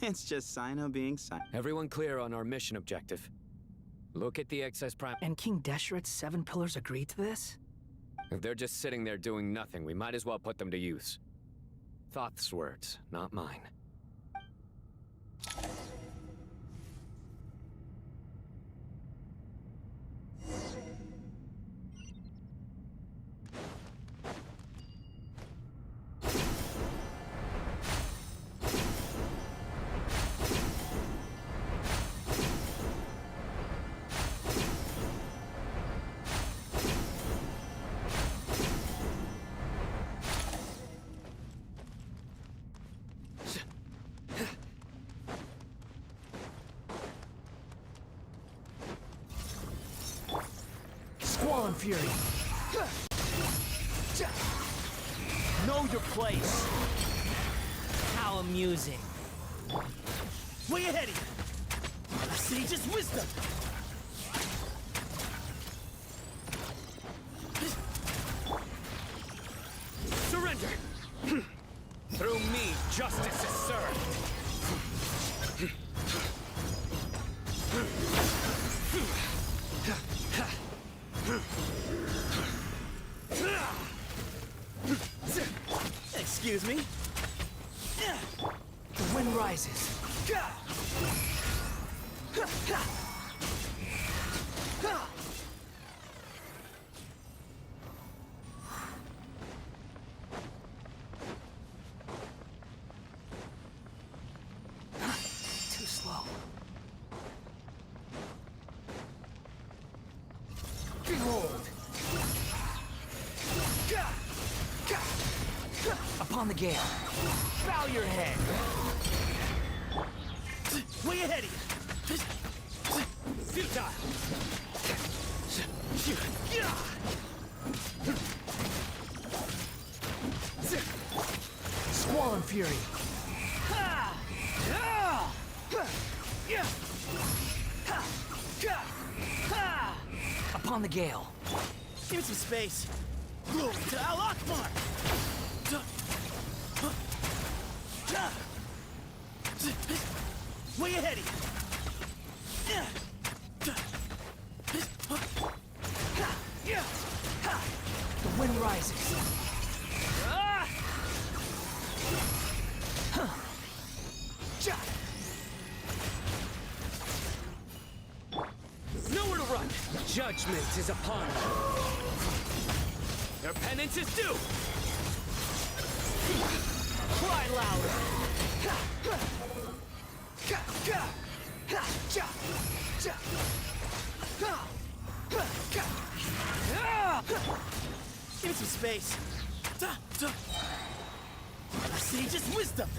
It's just Sino being Sino. Everyone clear on our mission objective. Look at the excess prime. And King Deshret's 7 pillars agreed to this? If they're just sitting there doing nothing, we might as well put them to use. Thoth's words, not mine. Squall and Fury. Know your place. How amusing. Way ahead of you. A sage's wisdom. Surrender! Through me, justice is served. Excuse me? The wind rises. Too slow. Behold! Upon the gale. Bow your head. Way ahead of you. Futile. Squall and Fury. Upon the gale. Give me some space. Glory to Al Akbar. Way ahead of you. The wind rises. Nowhere to run! Judgment is upon you. Their penance is due! Cry louder. Give me some space. A sage's wisdom.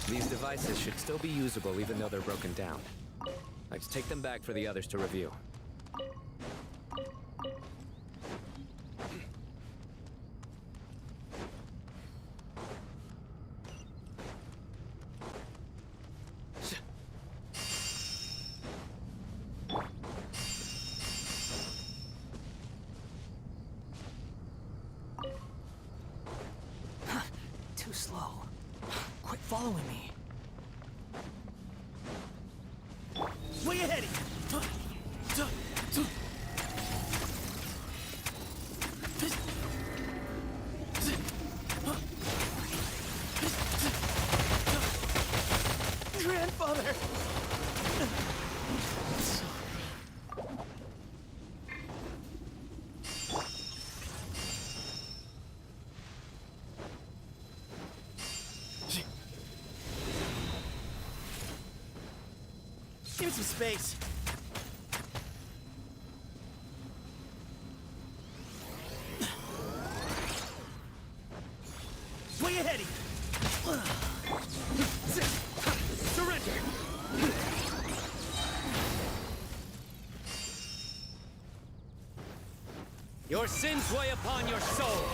These devices should still be usable even though they're broken down. Let's take them back for the others to review. Too slow. Quit following me. Way ahead of you. Grandfather. Give me some space. Way ahead of you. Surrender. Your sins weigh upon your soul!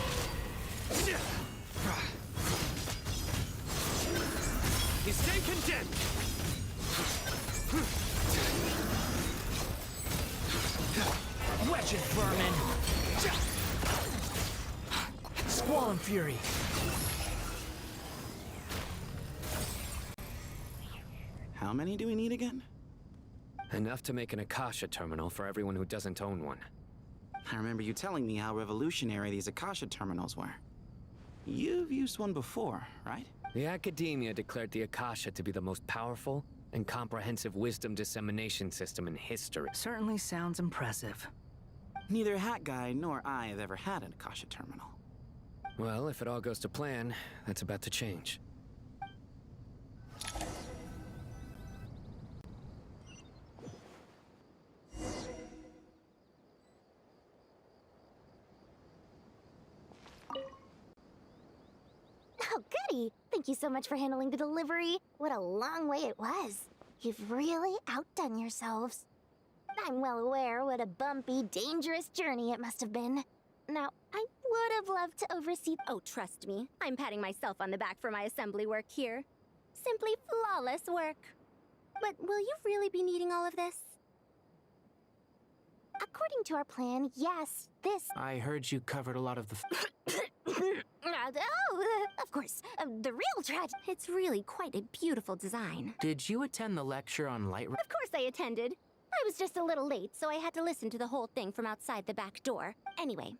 You stay condemned! Wedge it, vermin! Squall and fury! How many do we need again? Enough to make an Akasha terminal for everyone who doesn't own one. I remember you telling me how revolutionary these Akasha terminals were. You've used one before, right? The Academia declared the Akasha to be the most powerful and comprehensive wisdom dissemination system in history. Certainly sounds impressive. Neither Hat Guy nor I have ever had an Akasha terminal. Well, if it all goes to plan, that's about to change. Oh, goody! Thank you so much for handling the delivery. What a long way it was. You've really outdone yourselves. I'm well aware what a bumpy, dangerous journey it must have been. Now, I would have loved to oversee— Oh, trust me, I'm patting myself on the back for my assembly work here. Simply flawless work. But will you really be needing all of this? According to our plan, yes, this— I heard you covered a lot of the... of course, the real tragedy— It's really quite a beautiful design. Did you attend the lecture on light... Of course I attended. I was just a little late, so I had to listen to the whole thing from outside the back door. Anyway,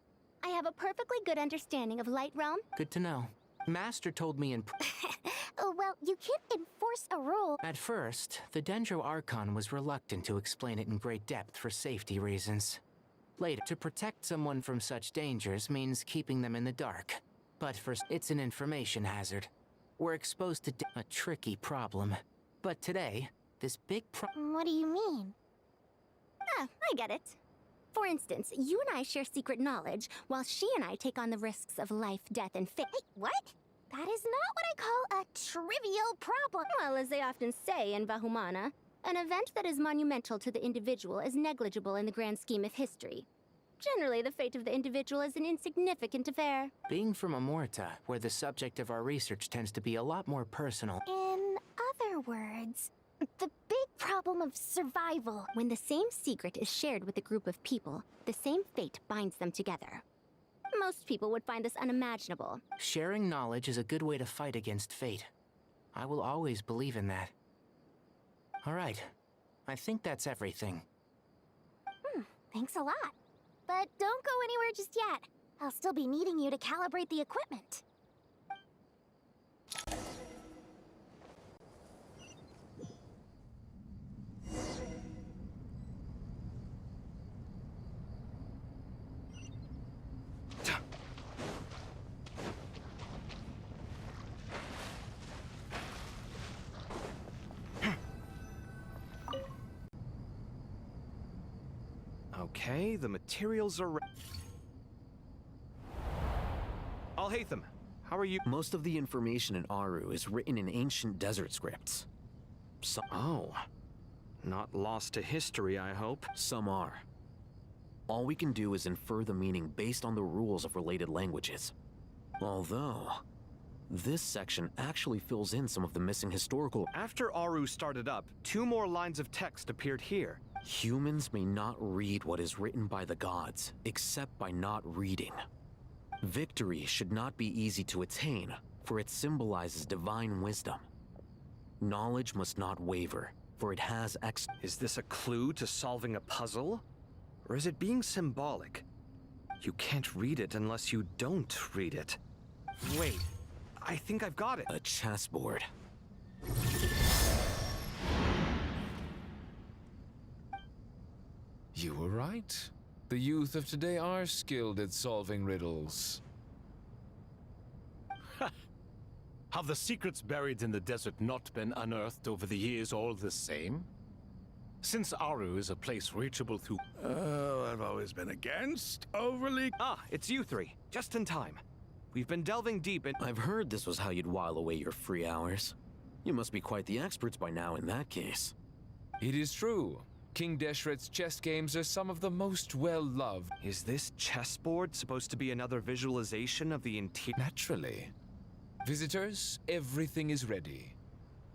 I have a perfectly good understanding of Light Realm. Good to know. Master told me in... Oh, well, you can't enforce a rule. At first, the Dendro Archon was reluctant to explain it in great depth for safety reasons. Later, to protect someone from such dangers means keeping them in the dark. But first, it's an information hazard. We're exposed to a tricky problem. But today, this big What do you mean? Ah, I get it. For instance, you and I share secret knowledge, while she and I take on the risks of life, death, and fate. Wait, what? That is not what I call a trivial problem. Well, as they often say in Vahumana, an event that is monumental to the individual is negligible in the grand scheme of history. Generally, the fate of the individual is an insignificant affair. Being from Amorta, where the subject of our research tends to be a lot more personal. In other words, the big problem of survival. When the same secret is shared with a group of people, the same fate binds them together. Most people would find this unimaginable. Sharing knowledge is a good way to fight against fate. I will always believe in that. All right. I think that's everything. Thanks a lot. But don't go anywhere just yet. I'll still be needing you to calibrate the equipment. Okay, the materials are Al-Haytham, how are you? Most of the information in Aru is written in ancient desert scripts. Oh. Not lost to history, I hope. Some are. All we can do is infer the meaning based on the rules of related languages. Although, this section actually fills in some of the missing historical— After Aru started up, 2 more lines of text appeared here. Humans may not read what is written by the gods, except by not reading. Victory should not be easy to attain, for it symbolizes divine wisdom. Knowledge must not waver, for it has Is this a clue to solving a puzzle? Or is it being symbolic? You can't read it unless you don't read it. Wait, I think I've got it. A chessboard. You were right. The youth of today are skilled at solving riddles. Have the secrets buried in the desert not been unearthed over the years all the same? Since Aru is a place reachable through— Oh, I've always been against overly— Ah, it's you 3. Just in time. We've been delving deep in— I've heard this was how you'd while away your free hours. You must be quite the experts by now in that case. It is true. King Deshret's chess games are some of the most well-loved. Is this chessboard supposed to be another visualization of the interior? Naturally. Visitors, everything is ready.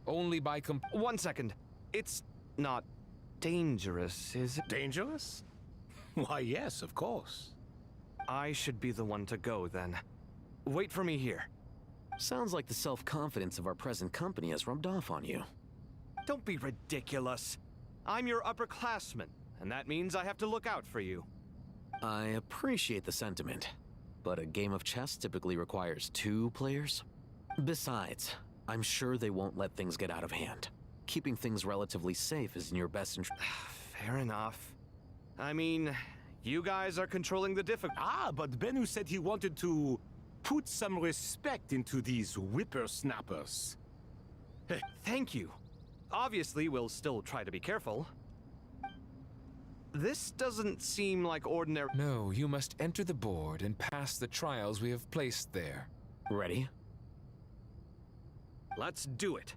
Only by 1 second. It's not dangerous, is it? Dangerous? Why, yes, of course. I should be the one to go, then. Wait for me here. Sounds like the self-confidence of our present company has rubbed off on you. Don't be ridiculous. I'm your upperclassman, and that means I have to look out for you. I appreciate the sentiment, but a game of chess typically requires 2 players. Besides, I'm sure they won't let things get out of hand. Keeping things relatively safe is in your best interest. Fair enough. I mean, you guys are controlling the difficulty. Ah, but Bennu said he wanted to put some respect into these whippersnappers. Thank you. Obviously, we'll still try to be careful. This doesn't seem like ordinary. No, you must enter the board and pass the trials we have placed there. Ready? Let's do it.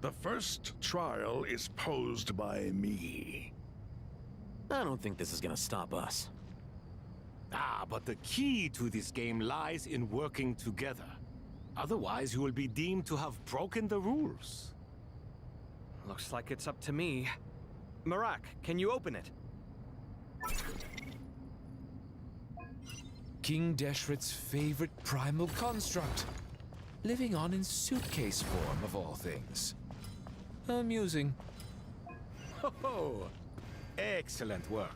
The first trial is posed by me. I don't think this is gonna stop us. Ah, but the key to this game lies in working together. Otherwise, you will be deemed to have broken the rules. Looks like it's up to me. Marak, can you open it? King Deshret's favorite primal construct. Living on in suitcase form, of all things. Amusing. Ho-ho! Excellent work.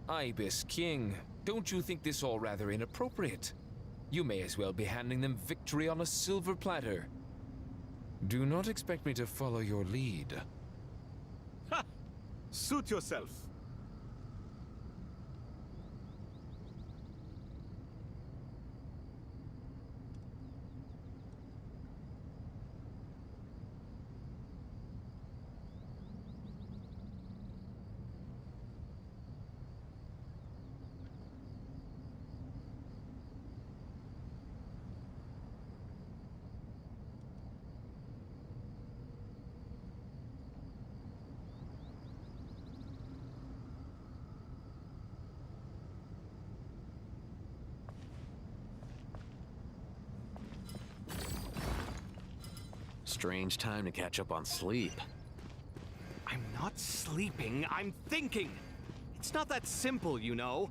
Ibis King, don't you think this all rather inappropriate? You may as well be handing them victory on a silver platter. Do not expect me to follow your lead. Ha! Suit yourself. Strange time to catch up on sleep. I'm not sleeping, I'm thinking. It's not that simple, you know.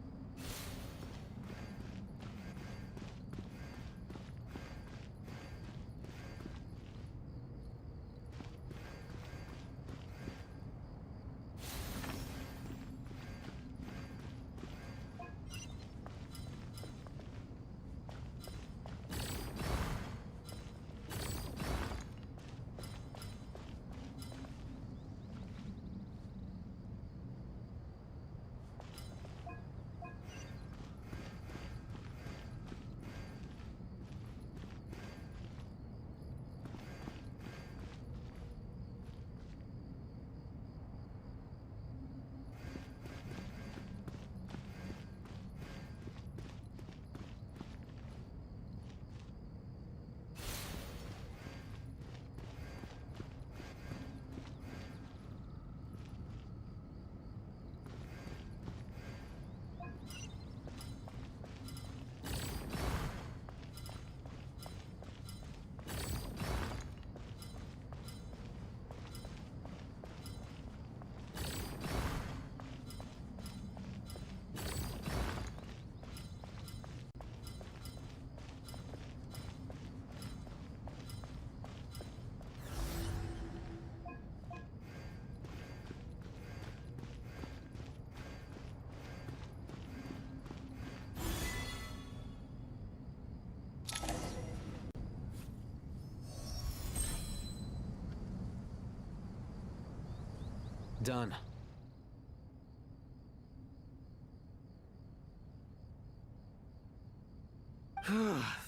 Done.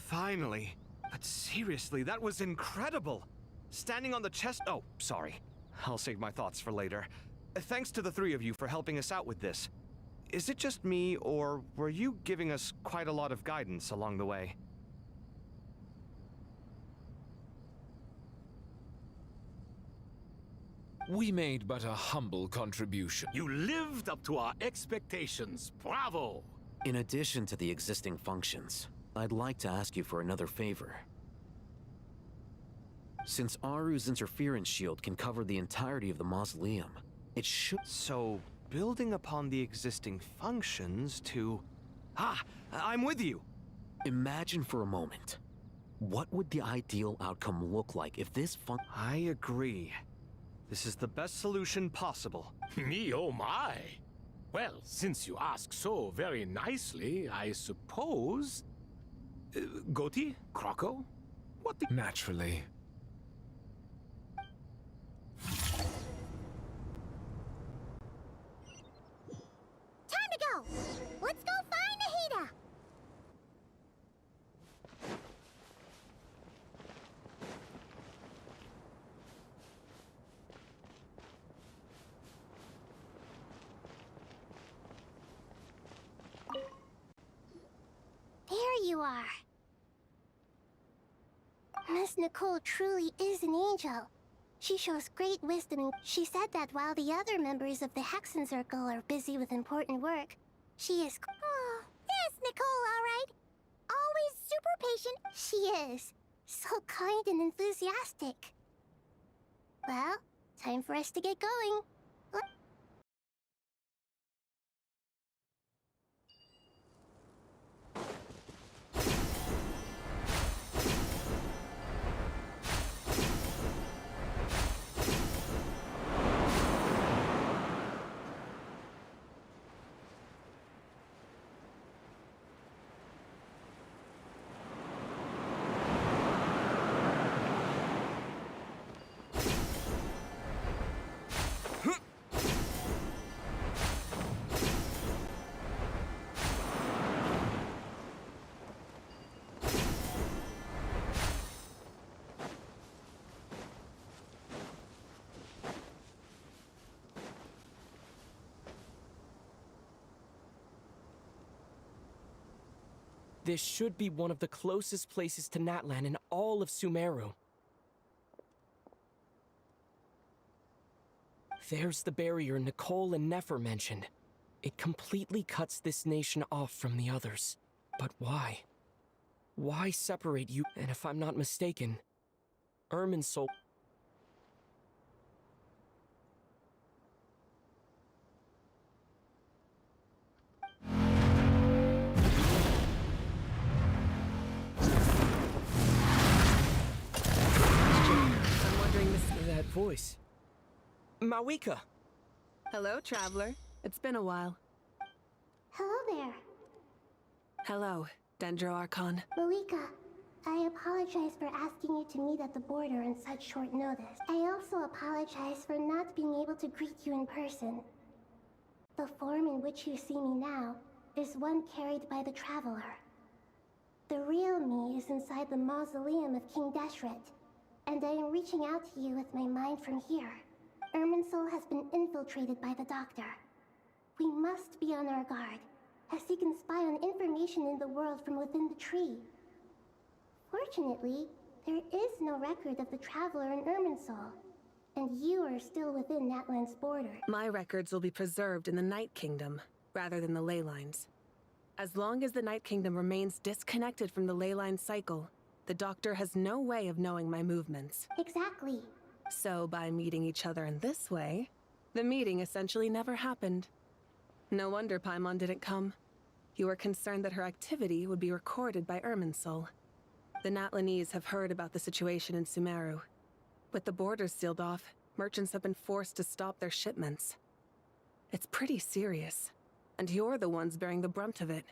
Finally. But seriously, that was incredible. Standing on the chest. Oh, sorry. I'll save my thoughts for later. Thanks to the three of you for helping us out with this. Is it just me, or were you giving us quite a lot of guidance along the way? We made but a humble contribution. You lived up to our expectations. Bravo! In addition to the existing functions, I'd like to ask you for another favor. Since Aru's interference shield can cover the entirety of the mausoleum, it should... So, building upon the existing functions to... Ah! I'm with you! Imagine for a moment. What would the ideal outcome look like if this I agree. This is the best solution possible. Me, oh my! Well, since you ask so very nicely, I suppose... Goti? Kroko? What the... Naturally. Time to go! Let's go find Nahida! There you are. Miss Nicole truly is an angel. She shows great wisdom, and she said that while the other members of the Hexen Circle are busy with important work, she is... Oh, yes, Nicole, all right. Always super patient. She is. So kind and enthusiastic. Well, time for us to get going. This should be one of the closest places to Natlan in all of Sumeru. There's the barrier Nicole and Nefer mentioned. It completely cuts this nation off from the others. But why? Why separate you? And if I'm not mistaken, Irminsul... That voice. Mawika! Hello, traveler. It's been a while. Hello there. Hello, Dendro Archon. Malika, I apologize for asking you to meet at the border on such short notice. I also apologize for not being able to greet you in person. The form in which you see me now is one carried by the Traveler. The real me is inside the mausoleum of King Deshret, and I am reaching out to you with my mind from here. Irminsul has been infiltrated by the Doctor. We must be on our guard, as he can spy on information in the world from within the tree. Fortunately, there is no record of the Traveler in Irminsul, and you are still within Natlan's border. My records will be preserved in the Night Kingdom, rather than the ley lines. As long as the Night Kingdom remains disconnected from the ley line cycle, the Doctor has no way of knowing my movements. Exactly. So by meeting each other in this way, the meeting essentially never happened. No wonder Paimon didn't come. You were concerned that her activity would be recorded by Irminsul. The Natlanese have heard about the situation in Sumeru. With the borders sealed off, merchants have been forced to stop their shipments. It's pretty serious, and you're the ones bearing the brunt of it.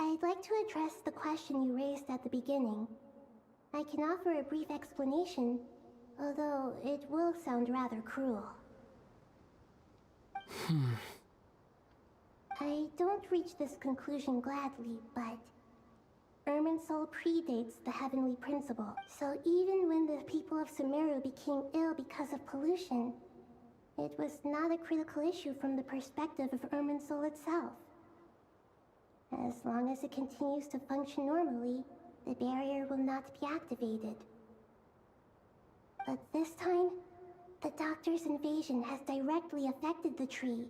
I'd like to address the question you raised at the beginning. I can offer a brief explanation, although it will sound rather cruel. I don't reach this conclusion gladly, but Irminsul predates the Heavenly Principle. So even when the people of Sumeru became ill because of pollution, it was not a critical issue from the perspective of Irminsul itself. As long as it continues to function normally, the barrier will not be activated. But this time, the Doctor's invasion has directly affected the tree.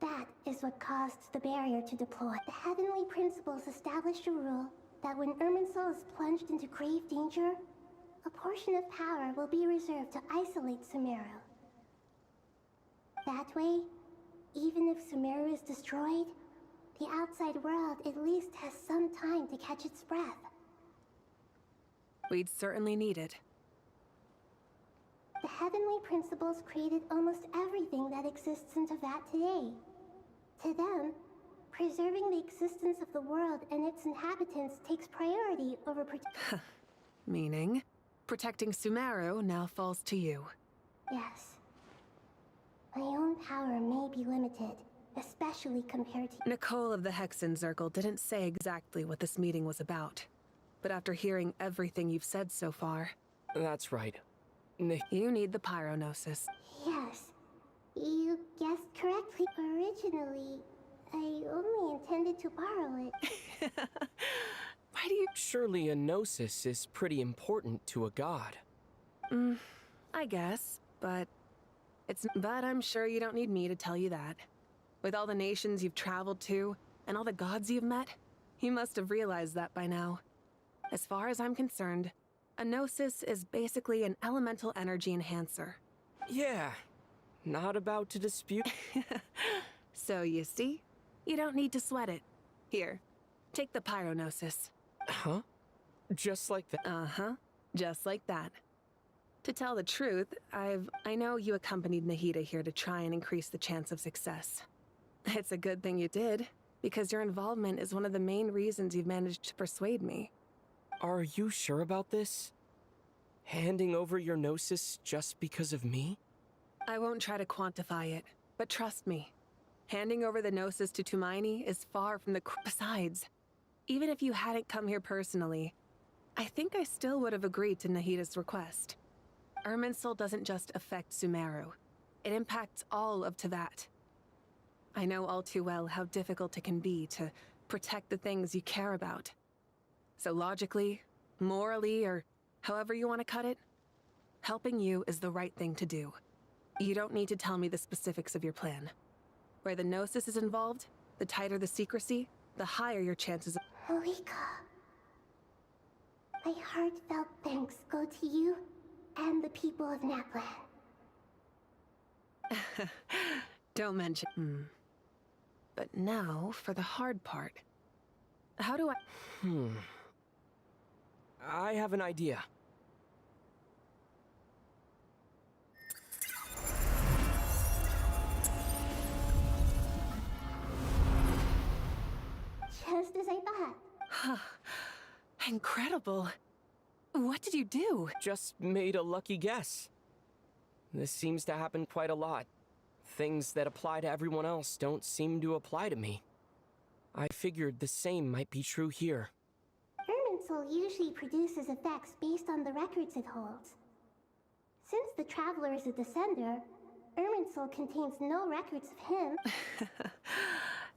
That is what caused the barrier to deploy. The Heavenly Principles established a rule that when Irminsul is plunged into grave danger, a portion of power will be reserved to isolate Sumeru. That way, even if Sumeru is destroyed, the outside world at least has some time to catch its breath. We'd certainly need it. The Heavenly Principles created almost everything that exists in Teyvat today. To them, preserving the existence of the world and its inhabitants takes priority over Meaning, protecting Sumeru now falls to you. Yes. My own power may be limited, especially compared to— Nicole of the Hexen Circle didn't say exactly what this meeting was about. But after hearing everything you've said so far... That's right. You need the Pyronosis. Yes. You guessed correctly. Originally, I only intended to borrow it. Why do you... Surely a Gnosis is pretty important to a god. I guess, but I'm sure you don't need me to tell you that. With all the nations you've traveled to, and all the gods you've met, you must have realized that by now. As far as I'm concerned, a Gnosis is basically an elemental energy enhancer. Yeah, not about to dispute. So you see, you don't need to sweat it. Here, take the Pyronosis. Huh? Just like that? Uh-huh, just like that. To tell the truth, I know you accompanied Nahida here to try and increase the chance of success. It's a good thing you did, because your involvement is one of the main reasons you've managed to persuade me. Are you sure about this? Handing over your Gnosis just because of me? I won't try to quantify it, but trust me. Handing over the Gnosis to Tumaini is far from the... Besides, even if you hadn't come here personally, I think I still would have agreed to Nahida's request. Irminsul doesn't just affect Sumeru. It impacts all of Teyvat. I know all too well how difficult it can be to protect the things you care about. So logically, morally, or however you want to cut it, helping you is the right thing to do. You don't need to tell me the specifics of your plan. Where the Gnosis is involved, the tighter the secrecy, the higher your chances of— Malika, my heartfelt thanks go to you and the people of Naplan. Don't mention— But now, for the hard part. How do I— I have an idea. Just as I thought. Incredible. What did you do? Just made a lucky guess. This seems to happen quite a lot. Things that apply to everyone else don't seem to apply to me. I figured the same might be true here. Irminsul usually produces effects based on the records it holds. Since the Traveler is a Descender, Irminsul contains no records of him.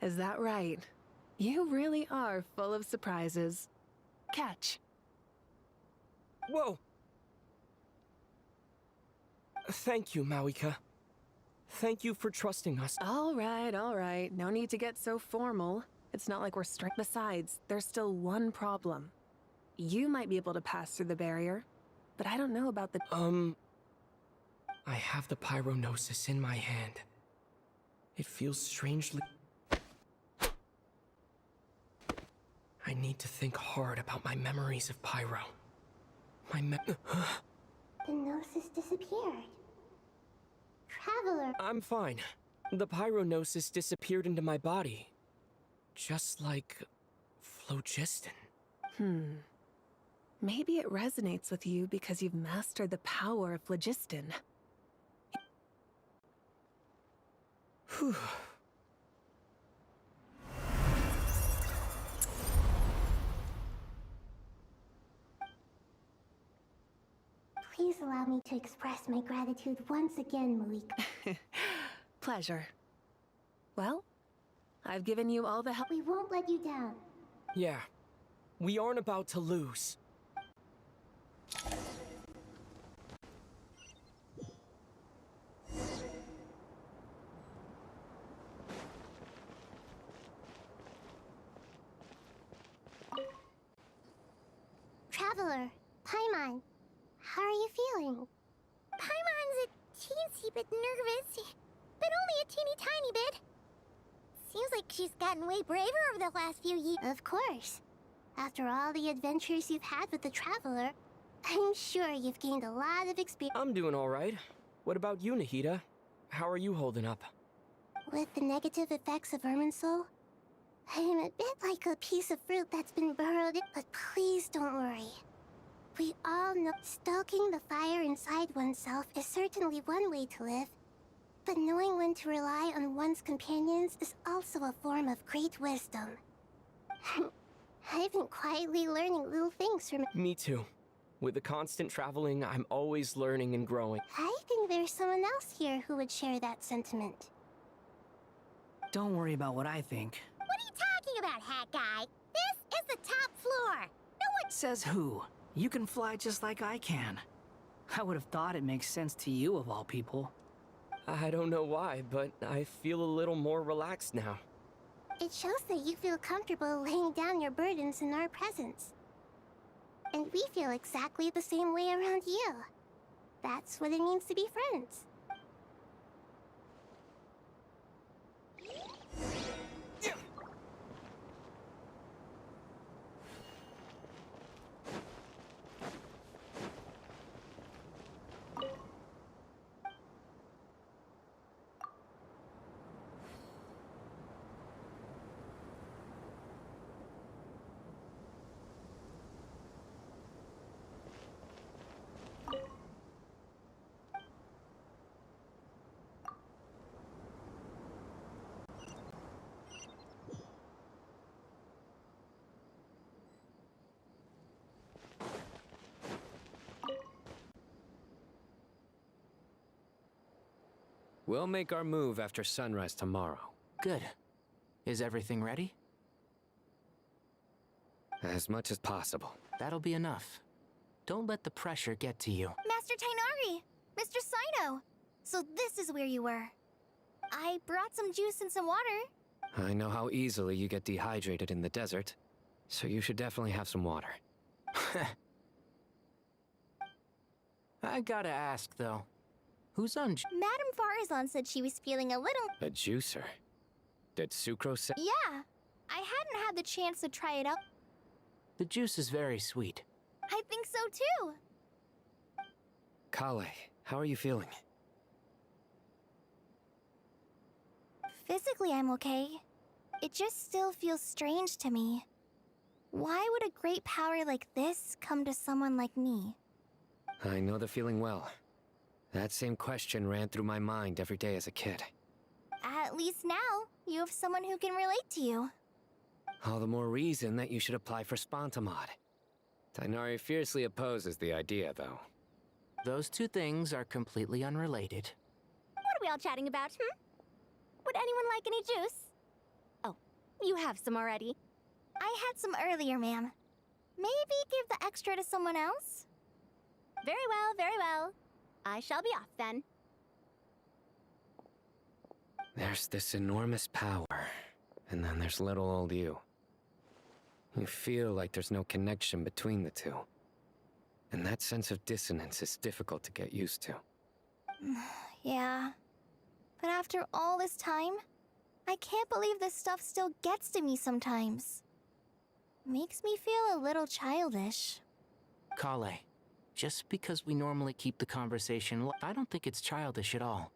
Is that right? You really are full of surprises. Catch. Whoa! Thank you, Mawika. Thank you for trusting us. All right. No need to get so formal. It's not like we're strict. Besides, there's still one problem. You might be able to pass through the barrier, but I don't know about the— I have the Pyronosis in my hand. It feels strangely... I need to think hard about my memories of Pyro. The Gnosis disappeared. Traveler! I'm fine. The Pyronosis disappeared into my body. Just like... phlogiston. Maybe it resonates with you because you've mastered the power of phlogiston. Please allow me to express my gratitude once again, Malik. Pleasure. Well, I've given you all the help. We won't let you down. Yeah, we aren't about to lose. Traveler, Paimon, how are you feeling? Paimon's a teensy bit nervous, but only a teeny tiny bit. Seems like she's gotten way braver over the last few years. Of course. After all the adventures you've had with the Traveler, I'm sure you've gained a lot of experience. I'm doing all right. What about you, Nahida? How are you holding up? With the negative effects of Irminsul, I'm a bit like a piece of fruit that's been burrowed in. But please don't worry. We all know stoking the fire inside oneself is certainly one way to live. But knowing when to rely on one's companions is also a form of great wisdom. I've been quietly learning little things from... Me too. With the constant traveling, I'm always learning and growing. I think there's someone else here who would share that sentiment. Don't worry about what I think. What are you talking about, Hat Guy? This is the top floor. No one... Says who? You can fly just like I can. I would have thought it makes sense to you of all people. I don't know why, but I feel a little more relaxed now. It shows that you feel comfortable laying down your burdens in our presence. And we feel exactly the same way around you. That's what it means to be friends. We'll make our move after sunrise tomorrow. Good. Is everything ready? As much as possible. That'll be enough. Don't let the pressure get to you. Master Tainari! Mr. Sino! So this is where you were. I brought some juice and some water. I know how easily you get dehydrated in the desert, so you should definitely have some water. I gotta ask, though. Who's on... Madame Farazan said she was feeling a little... A juicer? Did Sucrose say... Yeah. I hadn't had the chance to try it out. The juice is very sweet. I think so, too. Kale, how are you feeling? Physically, I'm okay. It just still feels strange to me. Why would a great power like this come to someone like me? I know the feeling well. That same question ran through my mind every day as a kid. At least now, you have someone who can relate to you. All the more reason that you should apply for Spontamod. Tainari fiercely opposes the idea, though. Those two things are completely unrelated. What are we all chatting about, Would anyone like any juice? Oh, you have some already. I had some earlier, ma'am. Maybe give the extra to someone else? Very well, very well. I shall be off then. There's this enormous power, and then there's little old you. You feel like there's no connection between the two. And that sense of dissonance is difficult to get used to. Yeah. But after all this time, I can't believe this stuff still gets to me sometimes. Makes me feel a little childish. Kale, just because we normally keep the conversation I don't think it's childish at all.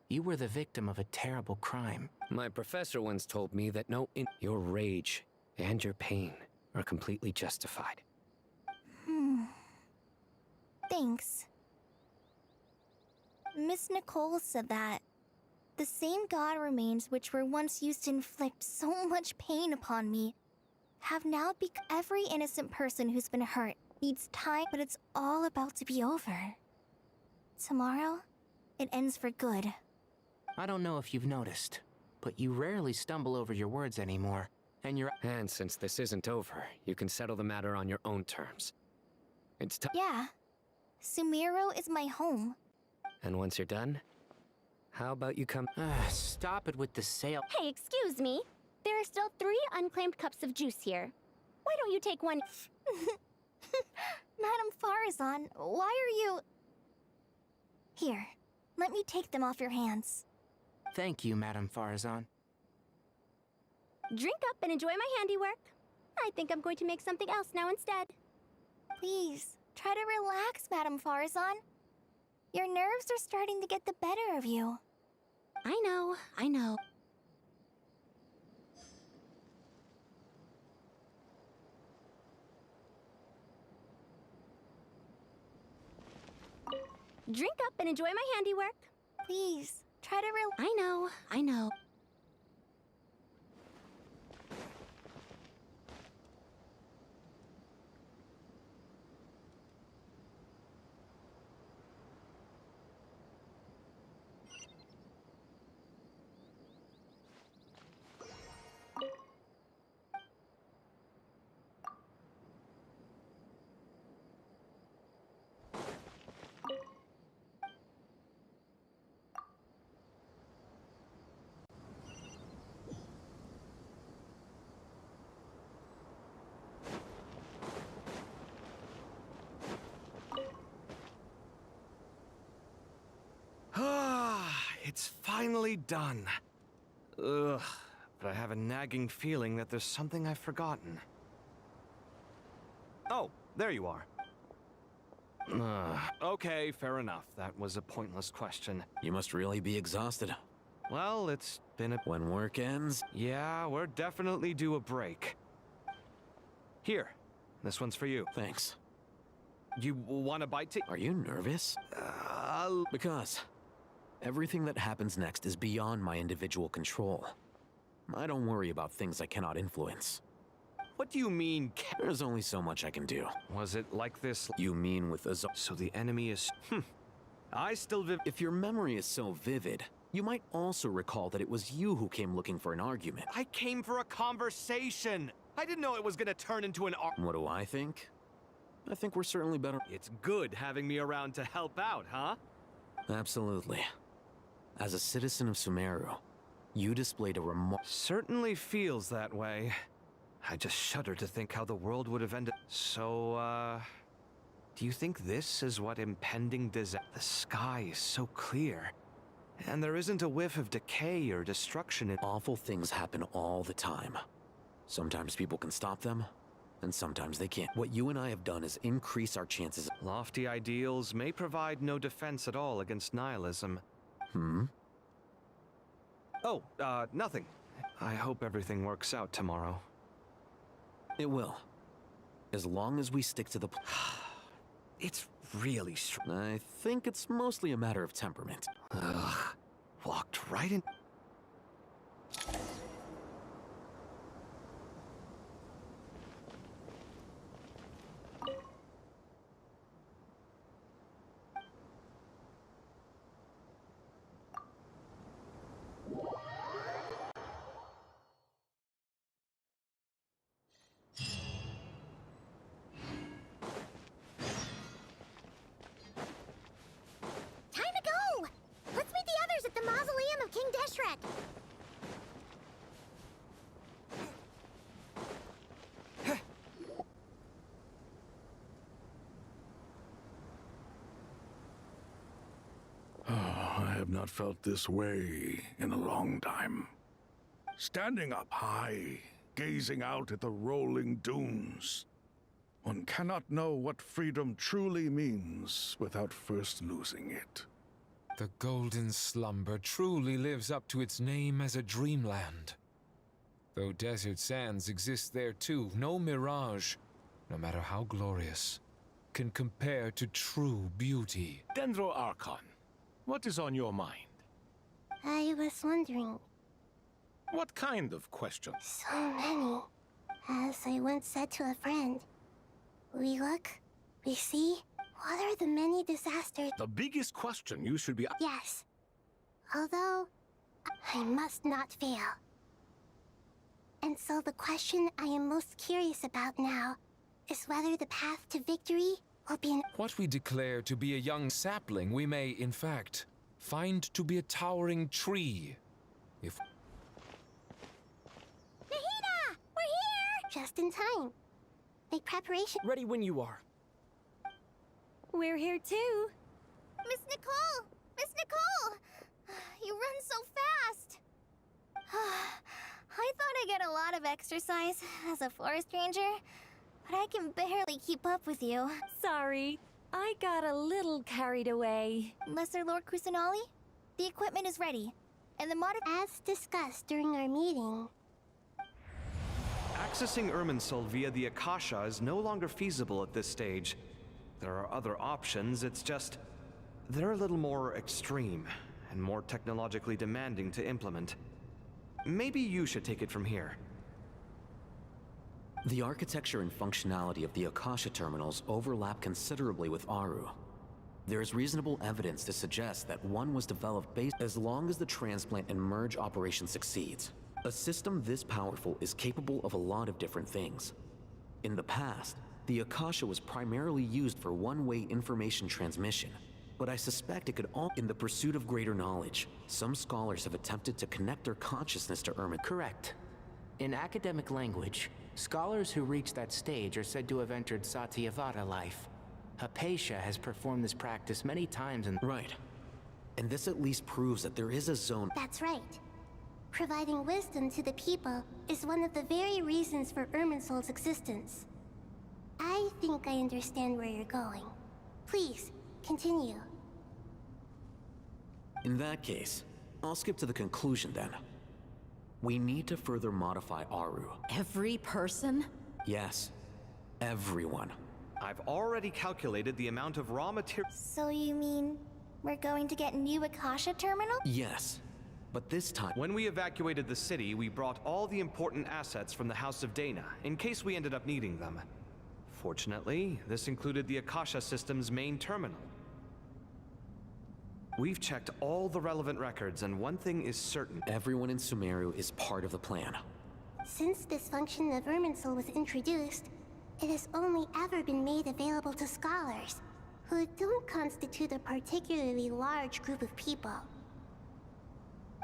You were the victim of a terrible crime. My professor once told me that your rage and your pain are completely justified. Thanks. Miss Nicole said that. The same god remains which were once used to inflict so much pain upon me have now become every innocent person who's been hurt needs time, but it's all about to be over. Tomorrow, it ends for good. I don't know if you've noticed, but you rarely stumble over your words anymore, and you're— And since this isn't over, you can settle the matter on your own terms. It's time. Yeah. Sumiro is my home. And once you're done, how about you come— Stop it with the sale. Hey, excuse me. There are still 3 unclaimed cups of juice here. Why don't you take one? Madame Farazan, why are you... Here, let me take them off your hands. Thank you, Madame Farazan. Drink up and enjoy my handiwork. I think I'm going to make something else now instead. Please, try to relax, Madame Farazan. Your nerves are starting to get the better of you. I know. Drink up and enjoy my handiwork. Please, try to I know. It's finally done. Ugh, but I have a nagging feeling that there's something I've forgotten. Oh, there you are. Okay, fair enough. That was a pointless question. You must really be exhausted. Well, it's been a... When work ends? Yeah, we're definitely due a break. Here, this one's for you. Thanks. You want a bite to... Are you nervous? Because everything that happens next is beyond my individual control. I don't worry about things I cannot influence. What do you mean, There's only so much I can do. Was it like this? You mean with a So the enemy is... I still If your memory is so vivid, you might also recall that it was you who came looking for an argument. I came for a conversation! I didn't know it was gonna turn into an What do I think? I think we're certainly better. It's good having me around to help out, huh? Absolutely. As a citizen of Sumeru, you displayed a Certainly feels that way. I just shudder to think how the world would have ended. So, do you think this is what impending disaster? The sky is so clear, and there isn't a whiff of decay or destruction in... Awful things happen all the time. Sometimes people can stop them, and sometimes they can't. What you and I have done is increase our chances. Lofty ideals may provide no defense at all against nihilism. Oh, nothing. I hope everything works out tomorrow. It will. As long as we stick to the It's really I think it's mostly a matter of temperament. Ugh. Walked right in... I have not felt this way in a long time. Standing up high, gazing out at the rolling dunes. One cannot know what freedom truly means without first losing it. The golden slumber truly lives up to its name as a dreamland. Though desert sands exist there too, no mirage, no matter how glorious, can compare to true beauty. Dendro Archon, what is on your mind? I was wondering. What kind of question? So many. As I once said to a friend, we look, we see, what are the many disasters? The biggest question you should be... Yes. Although, I must not fail. And so the question I am most curious about now is whether the path to victory will be What we declare to be a young sapling, we may, in fact, find to be a towering tree. If... Nahida! We're here! Just in time. Make preparation. Ready when you are. We're here too. Miss Nicole! Miss Nicole! You run so fast! I thought I'd get a lot of exercise as a forest ranger, but I can barely keep up with you. Sorry, I got a little carried away. Lesser Lord Kusanali, the equipment is ready, and the As discussed during our meeting, Accessing Irminsul via the Akasha is no longer feasible at this stage. There are other options, it's just... they're a little more extreme, and more technologically demanding to implement. Maybe you should take it from here. The architecture and functionality of the Akasha terminals overlap considerably with Aru. There is reasonable evidence to suggest that one was developed based as long as the transplant and merge operation succeeds. A system this powerful is capable of a lot of different things. In the past, the Akasha was primarily used for one-way information transmission, but I suspect it could all... In the pursuit of greater knowledge, some scholars have attempted to connect their consciousness to Irmin. Correct. In academic language, scholars who reach that stage are said to have entered Satyavada life. Hypatia has performed this practice many times in... Right. And this at least proves that there is a zone... That's right. Providing wisdom to the people is one of the very reasons for Irminsul's existence. I think I understand where you're going. Please, continue. In that case, I'll skip to the conclusion then. We need to further modify Aru. Every person? Yes, everyone. I've already calculated the amount of raw material... So you mean we're going to get new Akasha terminal? Yes, but this time... When we evacuated the city, we brought all the important assets from the House of Dana, in case we ended up needing them. Fortunately, this included the Akasha system's main terminal. We've checked all the relevant records, and one thing is certain. Everyone in Sumeru is part of the plan. Since this function of Irminsul was introduced, it has only ever been made available to scholars, who don't constitute a particularly large group of people.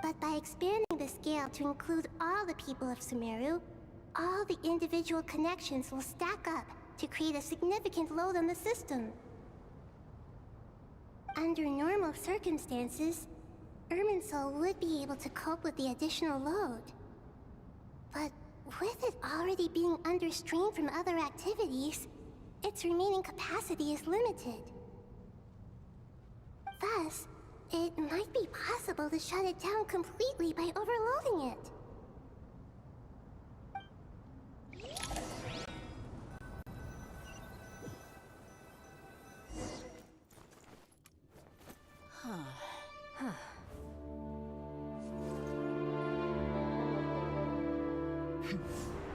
But by expanding the scale to include all the people of Sumeru, all the individual connections will stack up to create a significant load on the system. Under normal circumstances, Irminsul would be able to cope with the additional load. But with it already being under strain from other activities, its remaining capacity is limited. Thus, it might be possible to shut it down completely by overloading it.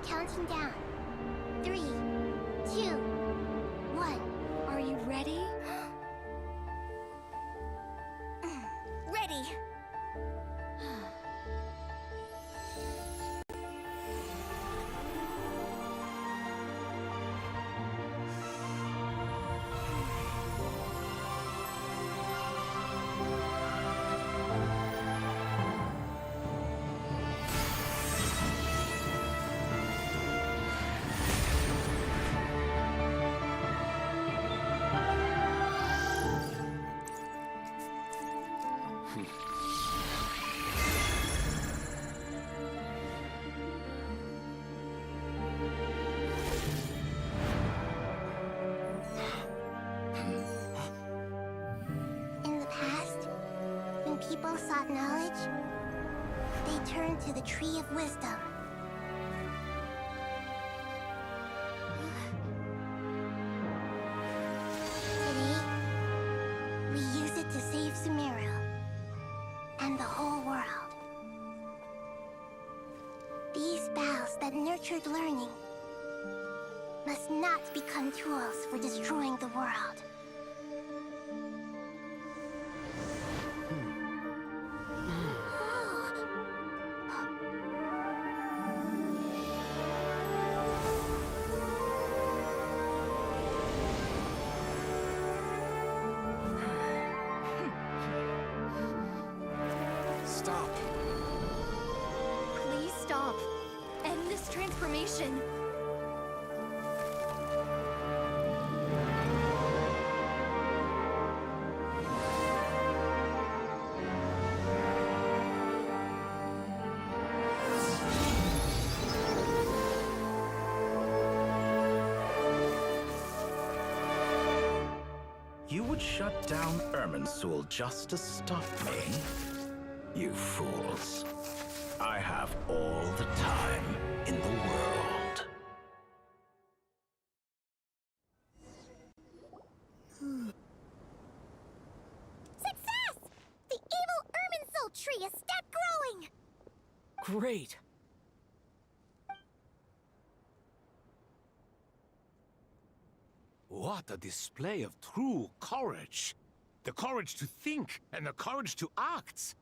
Counting down. 3, 2, 1. Are you ready? Ready! People sought knowledge, they turned to the Tree of Wisdom. Today, we use it to save Sumeru. And the whole world. These bells that nurtured learning must not become tools for destroying the world. Stop. Please stop. End this transformation. You would shut down Irminsul just to stop me? You fools. I have all the time in the world. Success! The evil Irminsul tree has stopped growing! Great. What a display of true courage. The courage to think and the courage to act.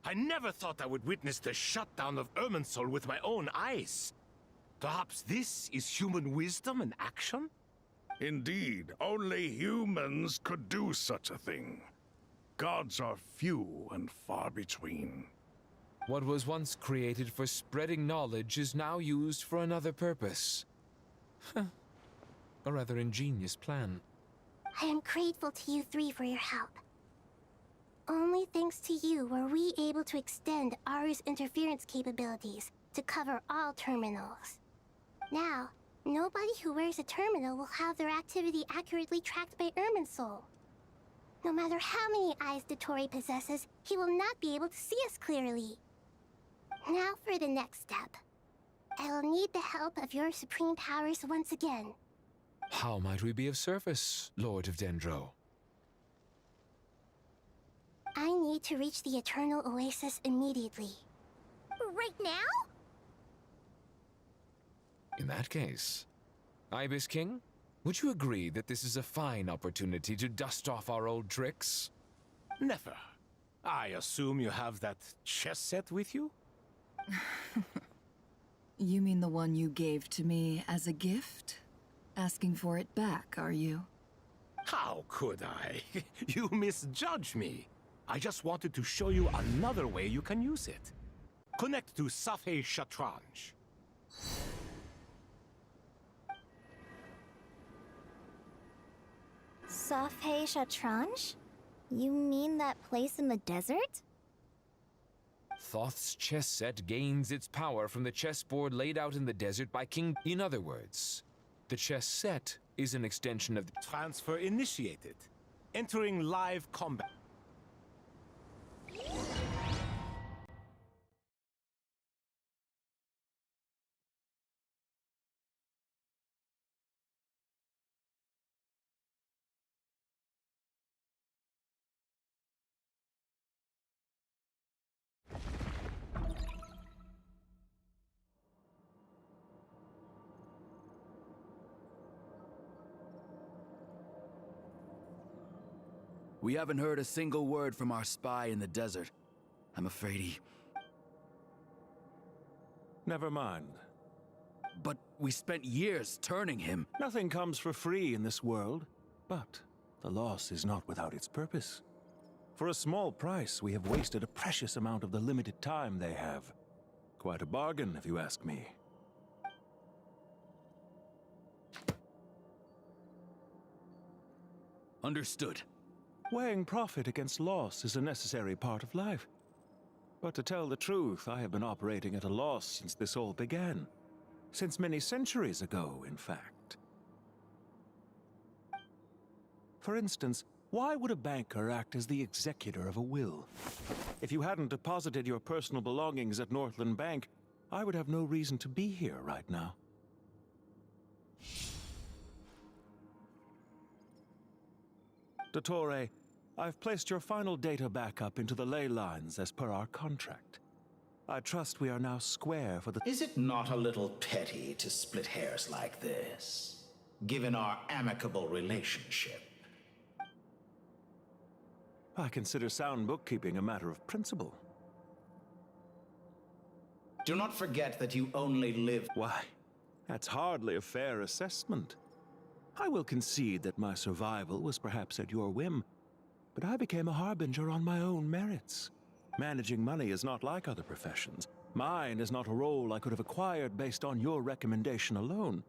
I never thought I would witness the shutdown of Irminsul with my own eyes. Perhaps this is human wisdom in action? Indeed, only humans could do such a thing. Gods are few and far between. What was once created for spreading knowledge is now used for another purpose. A rather ingenious plan. I am grateful to you three for your help. Only thanks to you were we able to extend Aru's interference capabilities to cover all terminals. Now, nobody who wears a terminal will have their activity accurately tracked by Irminsul. No matter how many eyes Dottore possesses, he will not be able to see us clearly. Now for the next step. I will need the help of your supreme powers once again. How might we be of service, Lord of Dendro? I need to reach the Eternal Oasis immediately. Right now? In that case, Ibis King, would you agree that this is a fine opportunity to dust off our old tricks? Never. I assume you have that chess set with you? You mean the one you gave to me as a gift? Asking for it back, are you? How could I? You misjudge me. I just wanted to show you another way you can use it. Connect to Safhe Shatranj. Safhe Shatranj? You mean that place in the desert? Thoth's chess set gains its power from the chessboard laid out in the desert by King... In other words, the chess set is an extension of... Transfer initiated. Entering live combat. We haven't heard a single word from our spy in the desert. I'm afraid he... Never mind. But we spent years turning him. Nothing comes for free in this world, but the loss is not without its purpose. For a small price, we have wasted a precious amount of the limited time they have. Quite a bargain, if you ask me. Understood. Weighing profit against loss is a necessary part of life. But to tell the truth, I have been operating at a loss since this all began. Since many centuries ago, in fact. For instance, why would a banker act as the executor of a will? If you hadn't deposited your personal belongings at Northland Bank, I would have no reason to be here right now. Dottore, I've placed your final data backup into the ley lines as per our contract. I trust we are now square for the— Is it not a little petty to split hairs like this, given our amicable relationship? I consider sound bookkeeping a matter of principle. Do not forget that you only live— Why, that's hardly a fair assessment. I will concede that my survival was perhaps at your whim, but I became a harbinger on my own merits. Managing money is not like other professions. Mine is not a role I could have acquired based on your recommendation alone.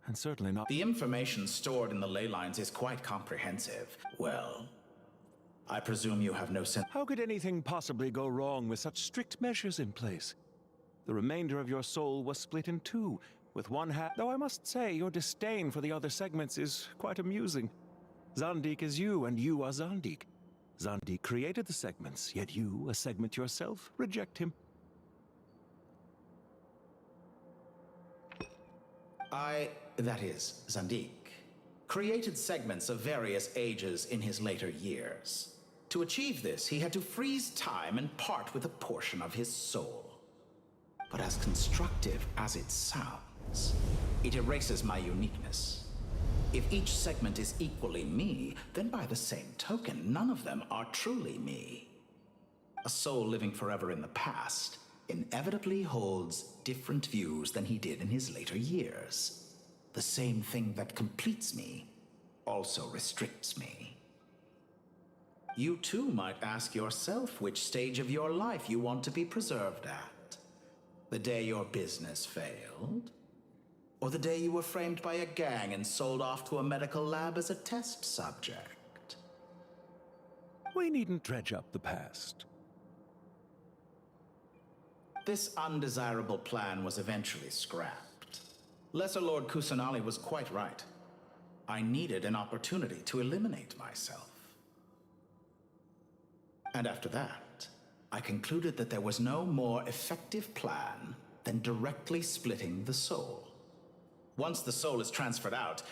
And certainly not— The information stored in the ley lines is quite comprehensive. Well, I presume you have no sense— How could anything possibly go wrong with such strict measures in place? The remainder of your soul was split in two, with one half— Though I must say, your disdain for the other segments is quite amusing. Zandik is you, and you are Zandik. Zandik created the segments, yet you, a segment yourself, reject him. That is, Zandik, created segments of various ages in his later years. To achieve this, he had to freeze time and part with a portion of his soul. But as constructive as it sounds, it erases my uniqueness. If each segment is equally me, then by the same token, none of them are truly me. A soul living forever in the past inevitably holds different views than he did in his later years. The same thing that completes me also restricts me. You too might ask yourself which stage of your life you want to be preserved at. The day your business failed? Or the day you were framed by a gang and sold off to a medical lab as a test subject? We needn't dredge up the past. This undesirable plan was eventually scrapped. Lesser Lord Kusanali was quite right. I needed an opportunity to eliminate myself. And after that, I concluded that there was no more effective plan than directly splitting the soul. Once the soul is transferred out,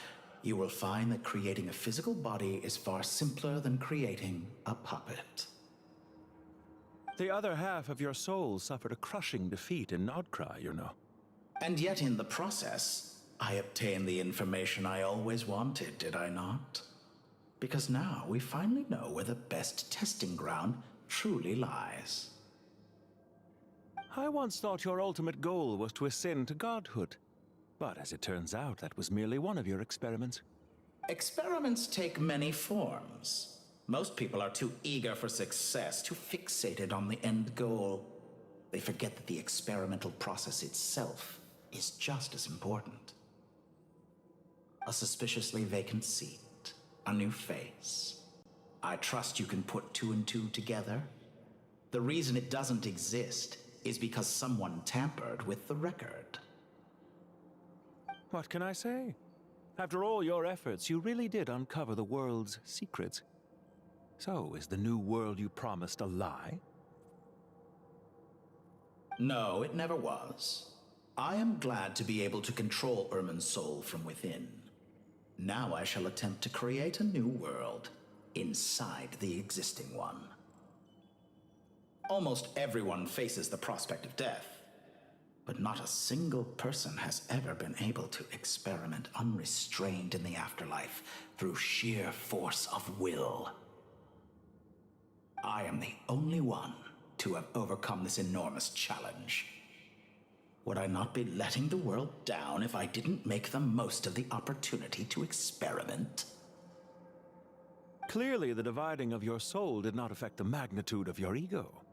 you will find that creating a physical body is far simpler than creating a puppet. The other half of your soul suffered a crushing defeat in Nodcry, you know. And yet in the process, I obtained the information I always wanted, did I not? Because now we finally know where the best testing ground truly lies. I once thought your ultimate goal was to ascend to godhood. But as it turns out, that was merely one of your experiments. Experiments take many forms. Most people are too eager for success, too fixated on the end goal. They forget that the experimental process itself is just as important. A suspiciously vacant seat, a new face. I trust you can put two and two together. The reason it doesn't exist is because someone tampered with the record. What can I say? After all your efforts, you really did uncover the world's secrets. So, is the new world you promised a lie? No, it never was. I am glad to be able to control Irmin's soul from within. Now I shall attempt to create a new world inside the existing one. Almost everyone faces the prospect of death. But not a single person has ever been able to experiment unrestrained in the afterlife through sheer force of will. I am the only one to have overcome this enormous challenge. Would I not be letting the world down if I didn't make the most of the opportunity to experiment? Clearly, the dividing of your soul did not affect the magnitude of your ego.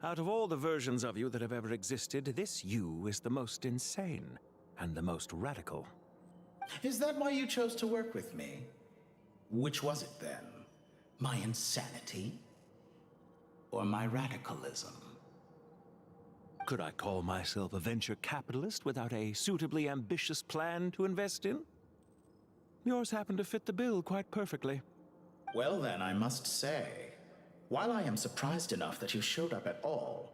Out of all the versions of you that have ever existed, this you is the most insane and the most radical. Is that why you chose to work with me? Which was it then? My insanity? Or my radicalism? Could I call myself a venture capitalist without a suitably ambitious plan to invest in? Yours happened to fit the bill quite perfectly. Well then, I must say, while I am surprised enough that you showed up at all,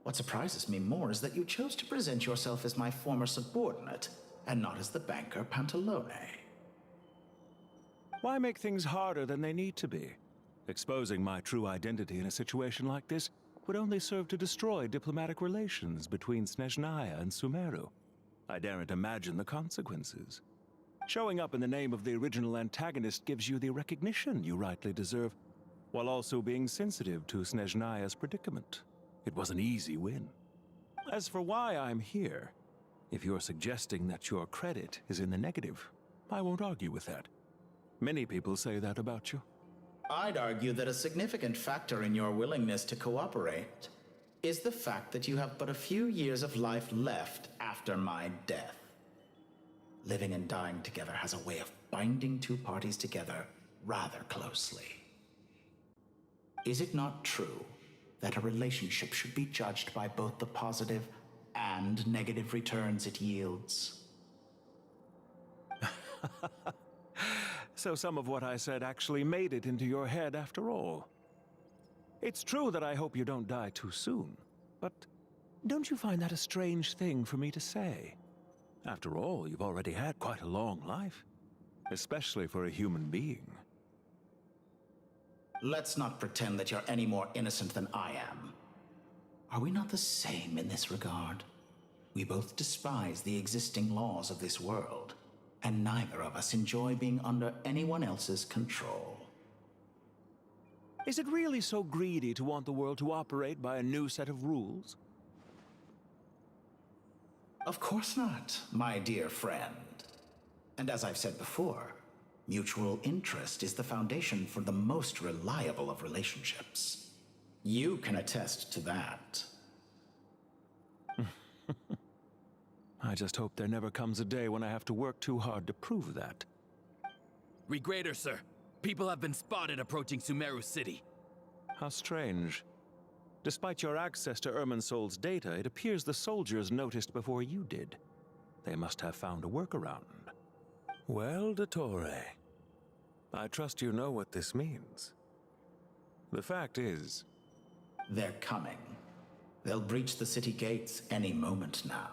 what surprises me more is that you chose to present yourself as my former subordinate, and not as the banker Pantalone. Why make things harder than they need to be? Exposing my true identity in a situation like this would only serve to destroy diplomatic relations between Snezhnaya and Sumeru. I daren't imagine the consequences. Showing up in the name of the original antagonist gives you the recognition you rightly deserve, while also being sensitive to Snezhnaya's predicament. It was an easy win. As for why I'm here, if you're suggesting that your credit is in the negative, I won't argue with that. Many people say that about you. I'd argue that a significant factor in your willingness to cooperate is the fact that you have but a few years of life left after my death. Living and dying together has a way of binding two parties together rather closely. Is it not true that a relationship should be judged by both the positive and negative returns it yields? So some of what I said actually made it into your head after all. It's true that I hope you don't die too soon, but don't you find that a strange thing for me to say? After all, you've already had quite a long life, especially for a human being. Let's not pretend that you're any more innocent than I am. Are we not the same in this regard? We both despise the existing laws of this world, and neither of us enjoy being under anyone else's control. Is it really so greedy to want the world to operate by a new set of rules? Of course not, my dear friend. And as I've said before, mutual interest is the foundation for the most reliable of relationships. You can attest to that. I just hope there never comes a day when I have to work too hard to prove that. Regrader, sir. People have been spotted approaching Sumeru City. How strange. Despite your access to Irminsol's data, it appears the soldiers noticed before you did. They must have found a workaround. Well, Dottore, I trust you know what this means. The fact is... They're coming. They'll breach the city gates any moment now.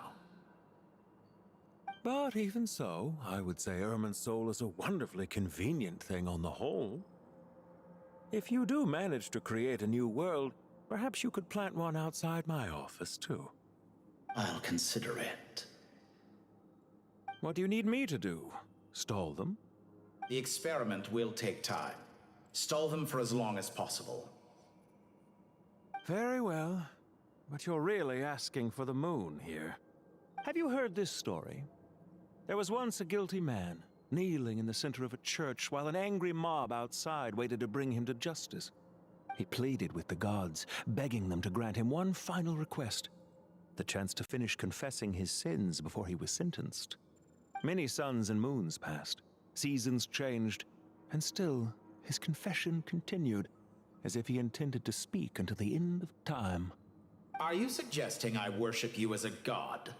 But even so, I would say Irminsol is a wonderfully convenient thing on the whole. If you do manage to create a new world, perhaps you could plant one outside my office, too. I'll consider it. What do you need me to do? Stall them? The experiment will take time. Stall them for as long as possible. Very well. But you're really asking for the moon here. Have you heard this story? There was once a guilty man, kneeling in the center of a church while an angry mob outside waited to bring him to justice. He pleaded with the gods, begging them to grant him one final request, the chance to finish confessing his sins before he was sentenced. Many suns and moons passed, seasons changed, and still his confession continued, as if he intended to speak until the end of time. Are you suggesting I worship you as a god?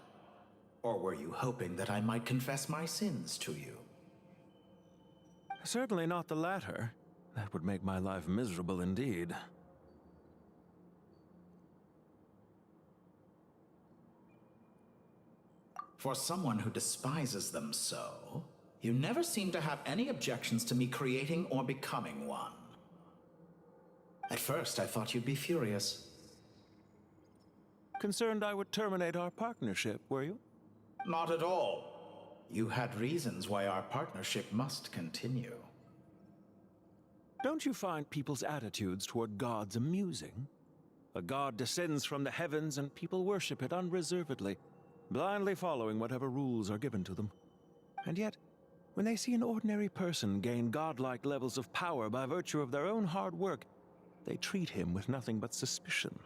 Or were you hoping that I might confess my sins to you? Certainly not the latter. That would make my life miserable indeed. For someone who despises them so, you never seem to have any objections to me creating or becoming one. At first, I thought you'd be furious. Concerned I would terminate our partnership, were you? Not at all. You had reasons why our partnership must continue. Don't you find people's attitudes toward gods amusing? A god descends from the heavens and people worship it unreservedly, blindly following whatever rules are given to them. And yet, when they see an ordinary person gain godlike levels of power by virtue of their own hard work, they treat him with nothing but suspicion,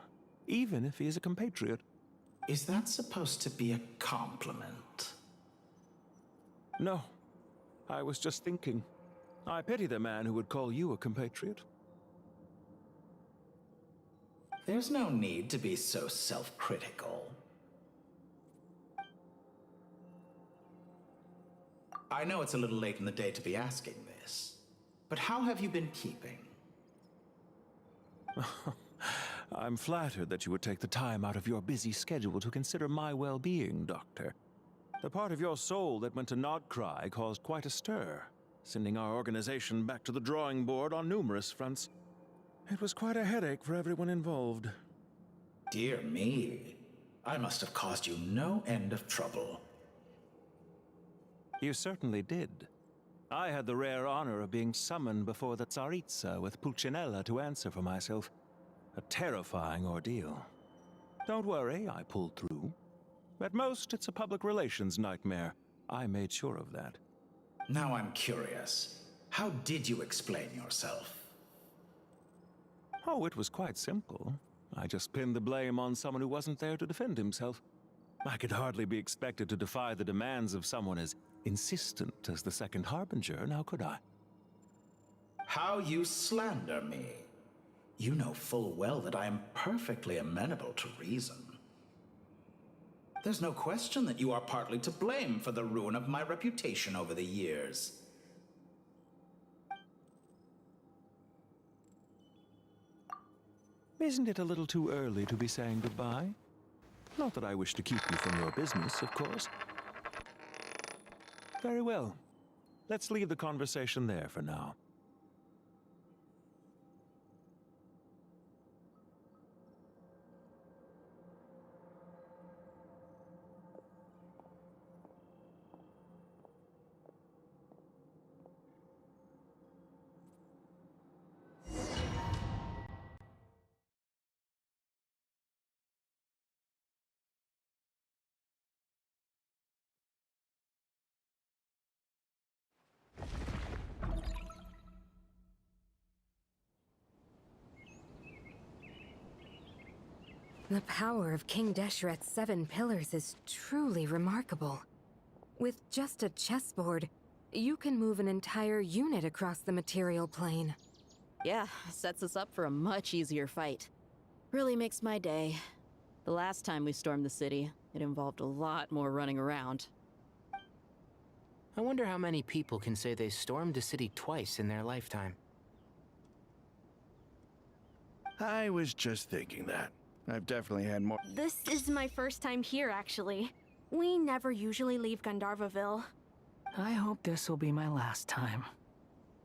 even if he is a compatriot. Is that supposed to be a compliment? No. I was just thinking. I pity the man who would call you a compatriot. There's no need to be so self-critical. I know it's a little late in the day to be asking this, but how have you been keeping? I'm flattered that you would take the time out of your busy schedule to consider my well-being, Doctor. The part of your soul that went to Nodcry caused quite a stir, sending our organization back to the drawing board on numerous fronts. It was quite a headache for everyone involved. Dear me. I must have caused you no end of trouble. You certainly did. I had the rare honor of being summoned before the Tsaritsa with Pulcinella to answer for myself. A terrifying ordeal. Don't worry, I pulled through. At most, it's a public relations nightmare. I made sure of that. Now I'm curious. How did you explain yourself? Oh, it was quite simple. I just pinned the blame on someone who wasn't there to defend himself. I could hardly be expected to defy the demands of someone as insistent as the Second Harbinger, now could I? How you slander me. You know full well that I am perfectly amenable to reason. There's no question that you are partly to blame for the ruin of my reputation over the years. Isn't it a little too early to be saying goodbye? Not that I wish to keep you from your business, of course. Very well. Let's leave the conversation there for now. The power of King Desheret's 7 pillars is truly remarkable. With just a chessboard, you can move an entire unit across the material plane. Yeah, sets us up for a much easier fight. Really makes my day. The last time we stormed the city, it involved a lot more running around. I wonder how many people can say they stormed a city twice in their lifetime. I was just thinking that. I've definitely had more. This is my first time here, actually. We never usually leave Gandharvaville. I hope this will be my last time.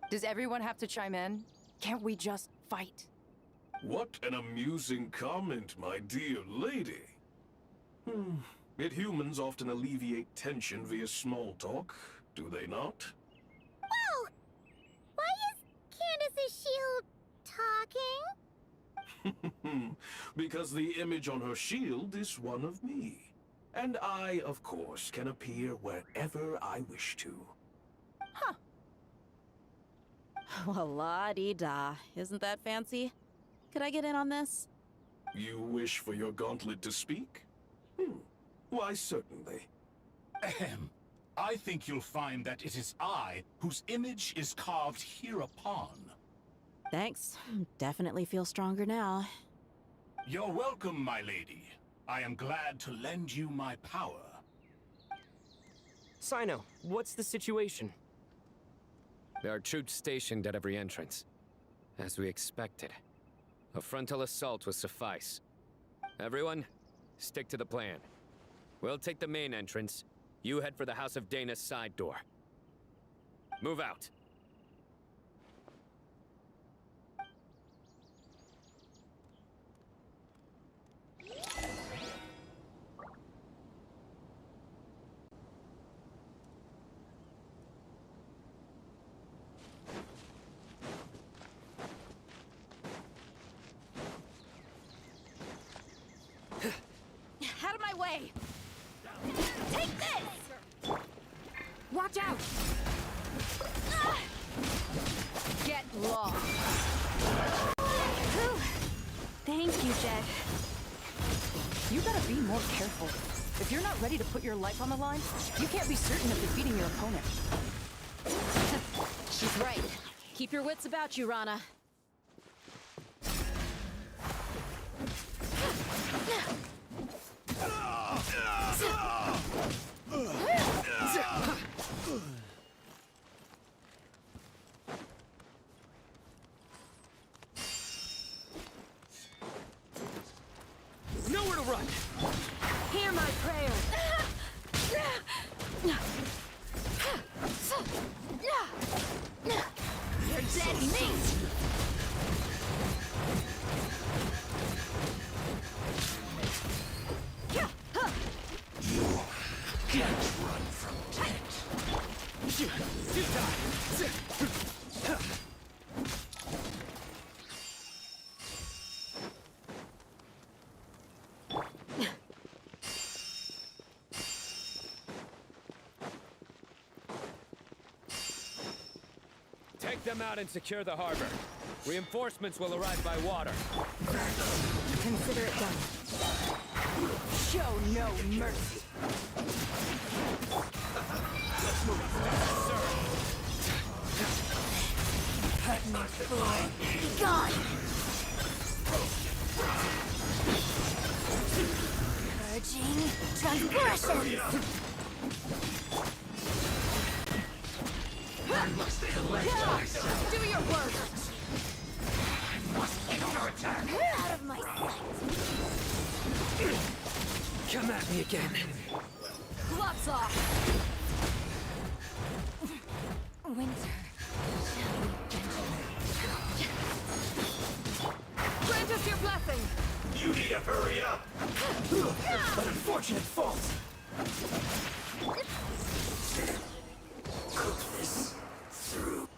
Does everyone have to chime in? Can't we just fight? What an amusing comment, my dear lady. Yet humans often alleviate tension via small talk, do they not? Whoa! Why is Candace's shield talking? Because the image on her shield is one of me. And I, of course, can appear wherever I wish to. Huh. Well, la-dee-da. Isn't that fancy? Could I get in on this? You wish for your gauntlet to speak? Why, certainly. Ahem. I think you'll find that it is I whose image is carved hereupon. Thanks. Definitely feel stronger now. You're welcome, my lady. I am glad to lend you my power. Sino, what's the situation? There are troops stationed at every entrance. As we expected. A frontal assault will suffice. Everyone, stick to the plan. We'll take the main entrance. You head for the House of Dana's side door. Move out. Out of my way! Take this! Watch out! Get lost! Whew. Thank you, Jed. You gotta be more careful. If you're not ready to put your life on the line, you can't be certain of defeating your opponent. She's right. Keep your wits about you, Rana. Nowhere to run! Hear my prayer! You're dead meat! Take them out and secure the harbor. Reinforcements will arrive by water. Consider it done. Show no mercy. Let me fly. Be gone! Purging transgressions! Do your worst! Out of my sight! Come at me again. Gloves off! Winter. Grant us your blessing! You need to hurry up! An unfortunate fault. Cook this through.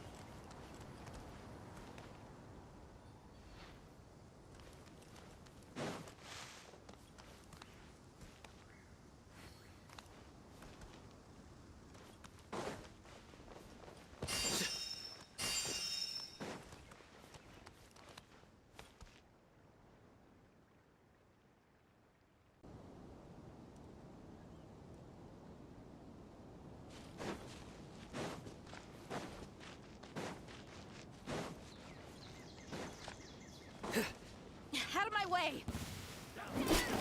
Out of my way!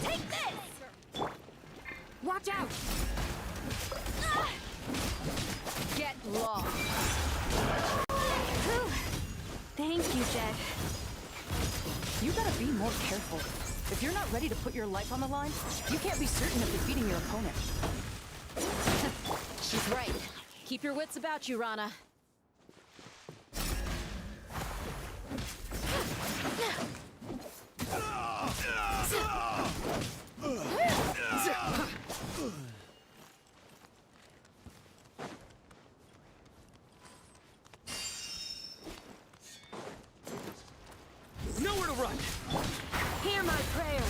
Take this! Watch out! Get lost! Whew. Thank you, Jed. You gotta be more careful. If you're not ready to put your life on the line, you can't be certain of defeating your opponent. She's right. Keep your wits about you, Rana. Nowhere to run. Hear my prayer.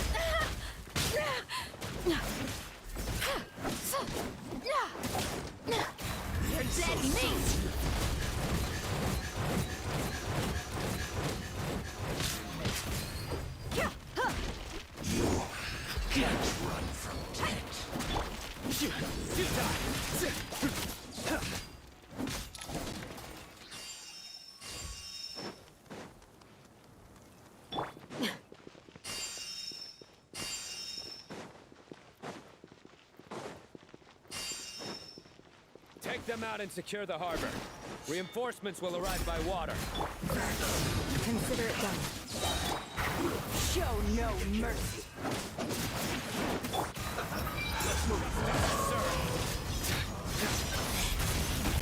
You're dead meat! You can't run from death. You die. Take them out and secure the harbor. Reinforcements will arrive by water. Consider it done. Show no mercy.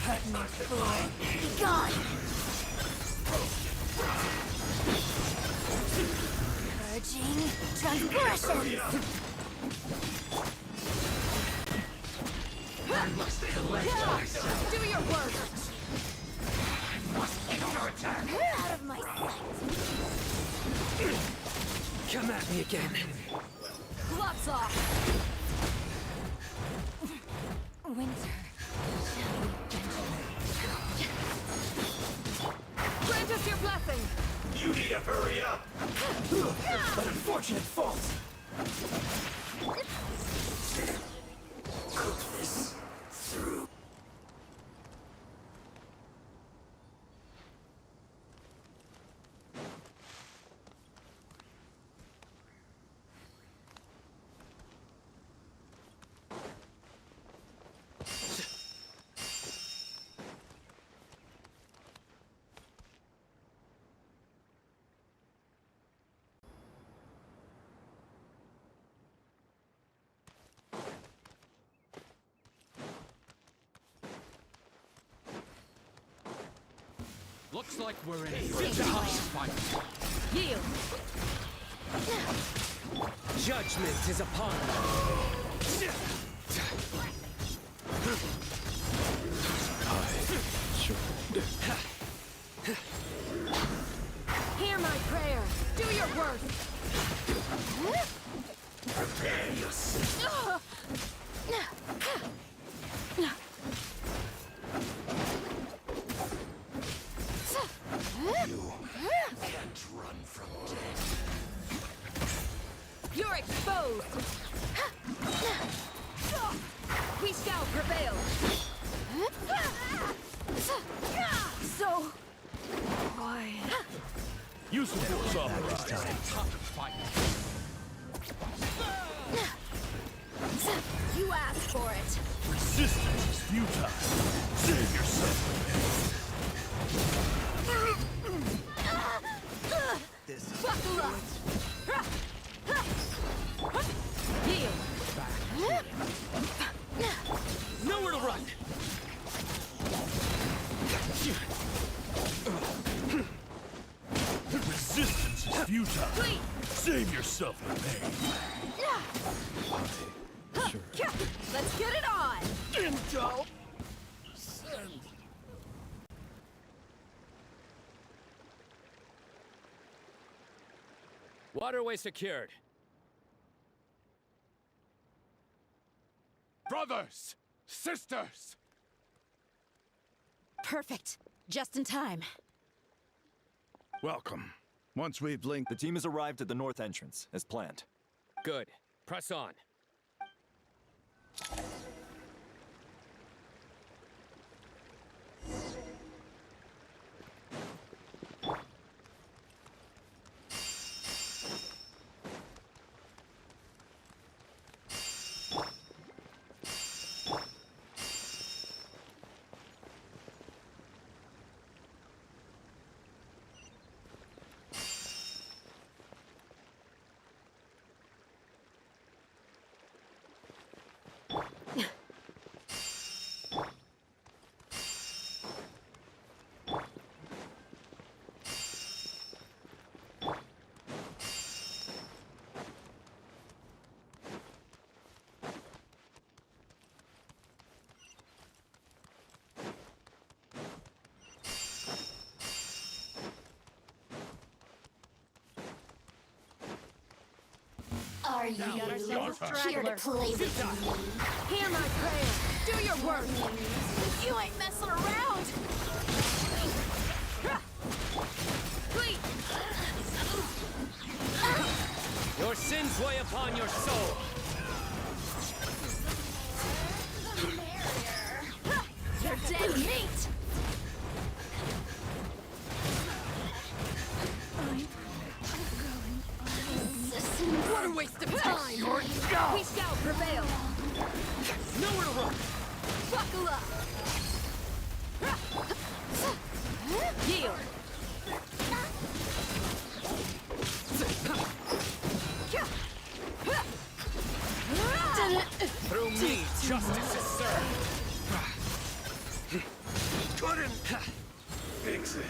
Let me fly. Be gone! Purging transgressions! Do your worst! Out of my sight! Come at me again. Gloves off! Winter. Grant us your blessing! You need to hurry up! An unfortunate fault. Cook this through. Looks like we're in for a tough fight. Yield! Judgment is upon Hear my prayer! Do your worst! Prepare yourself. You asked for it. Resistance is futile. Save yourself. Buckle up. Heal. Nowhere to run! Resistance is futile. Wait. Save yourself the pain. Let's get it on. Intel. Send. Waterway secured. Brothers! Sisters! Perfect. Just in time. Welcome. Once we've linked... The team has arrived at the north entrance, as planned. Good. Press on. Are you here to play with me? Hear my prayer. Do your work. You ain't messing around. Please. Your sins weigh upon your soul. You're dead meat. What a waste of time! We shall prevail! Nowhere to run! Buckle up! Yield! Through me, justice is served. Couldn't fix it.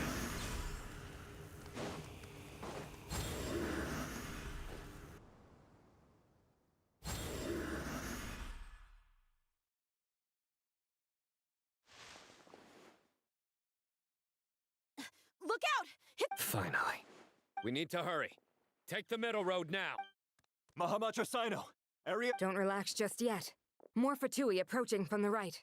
Look out! Finally. We need to hurry. Take the middle road now. Mahamacha Sino, area... Don't relax just yet. More Fatui approaching from the right.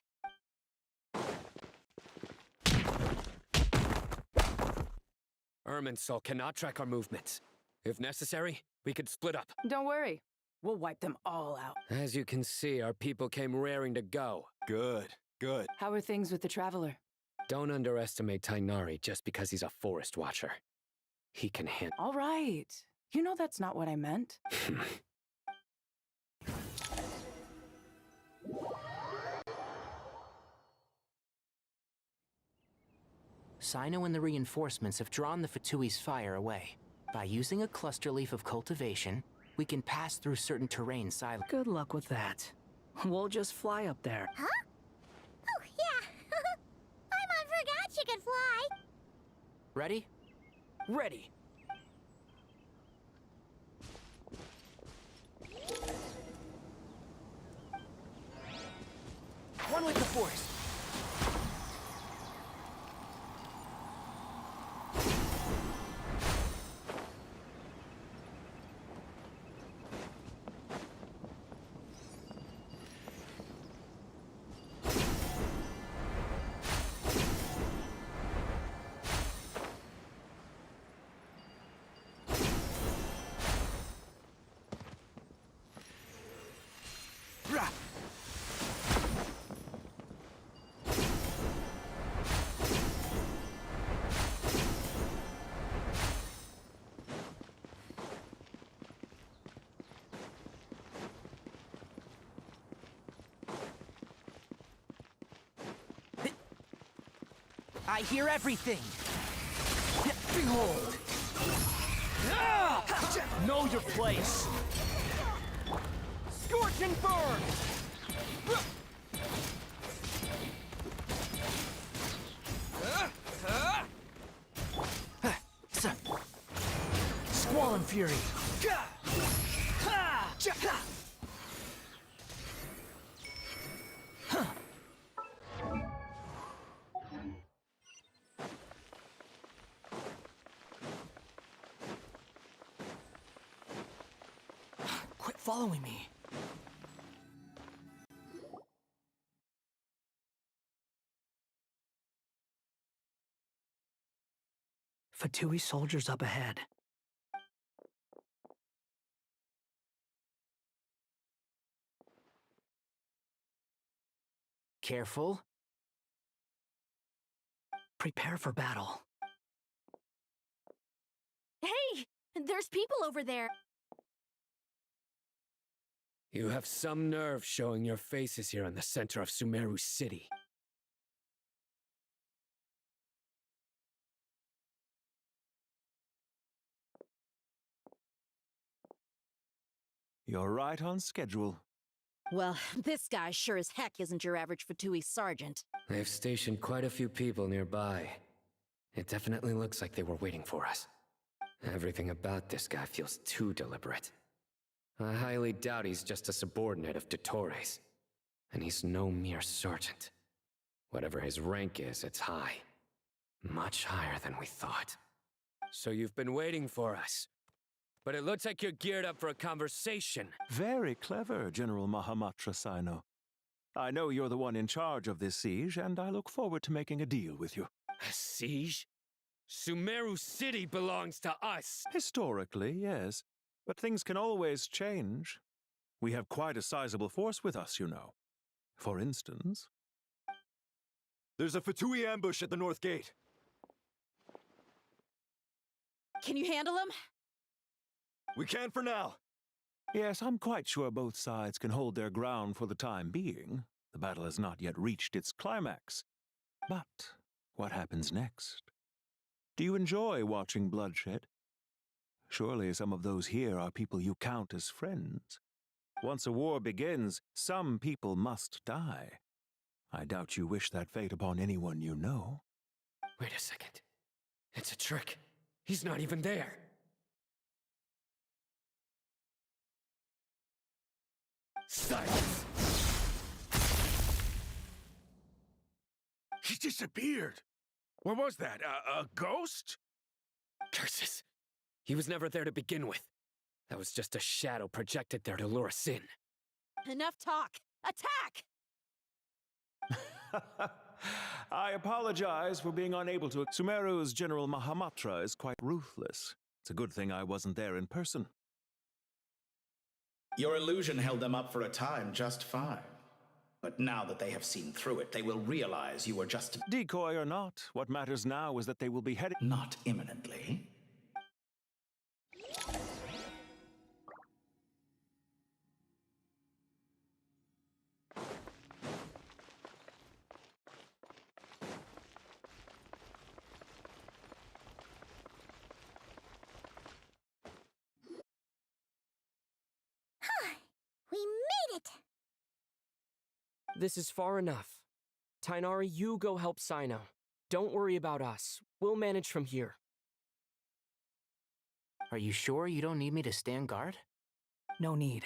Irminsul cannot track our movements. If necessary, we could split up. Don't worry. We'll wipe them all out. As you can see, our people came raring to go. Good, good. How are things with the Traveler? Don't underestimate Tainari just because he's a forest watcher. He can handle... All right. You know that's not what I meant. Sino and the reinforcements have drawn the Fatui's fire away. By using a cluster leaf of cultivation, we can pass through certain terrain silently. Good luck with that. We'll just fly up there. Huh? Oh, yeah. Paimon forgot she could fly. Ready? Ready. One with the force. I hear everything. Behold. Know your place. Scorch and burn. Squall and fury. Quit following me. Fatui soldiers up ahead. Careful. Prepare for battle. Hey! There's people over there. You have some nerve showing your faces here in the center of Sumeru City. You're right on schedule. Well, this guy sure as heck isn't your average Fatui sergeant. They've stationed quite a few people nearby. It definitely looks like they were waiting for us. Everything about this guy feels too deliberate. I highly doubt he's just a subordinate of Dottores. And he's no mere sergeant. Whatever his rank is, it's high. Much higher than we thought. So you've been waiting for us. But it looks like you're geared up for a conversation. Very clever, General Mahamatra Sino. I know you're the one in charge of this siege, and I look forward to making a deal with you. A siege? Sumeru City belongs to us! Historically, yes. But things can always change. We have quite a sizable force with us, you know. For instance... There's a Fatui ambush at the north gate. Can you handle him? We can for now. Yes, I'm quite sure both sides can hold their ground for the time being. The battle has not yet reached its climax. But what happens next? Do you enjoy watching bloodshed? Surely some of those here are people you count as friends. Once a war begins, some people must die. I doubt you wish that fate upon anyone you know. Wait a second. It's a trick. He's not even there. Silence! He disappeared. What was that? A ghost? Curses. He was never there to begin with. That was just a shadow projected there to lure us in. Enough talk! Attack! I apologize for being unable to... Sumeru's General Mahamatra is quite ruthless. It's a good thing I wasn't there in person. Your illusion held them up for a time just fine. But now that they have seen through it, they will realize you were just... Decoy or not, what matters now is that they will be heading... Not imminently. We made it! This is far enough. Tainari, you go help Sino. Don't worry about us. We'll manage from here. Are you sure you don't need me to stand guard? No need.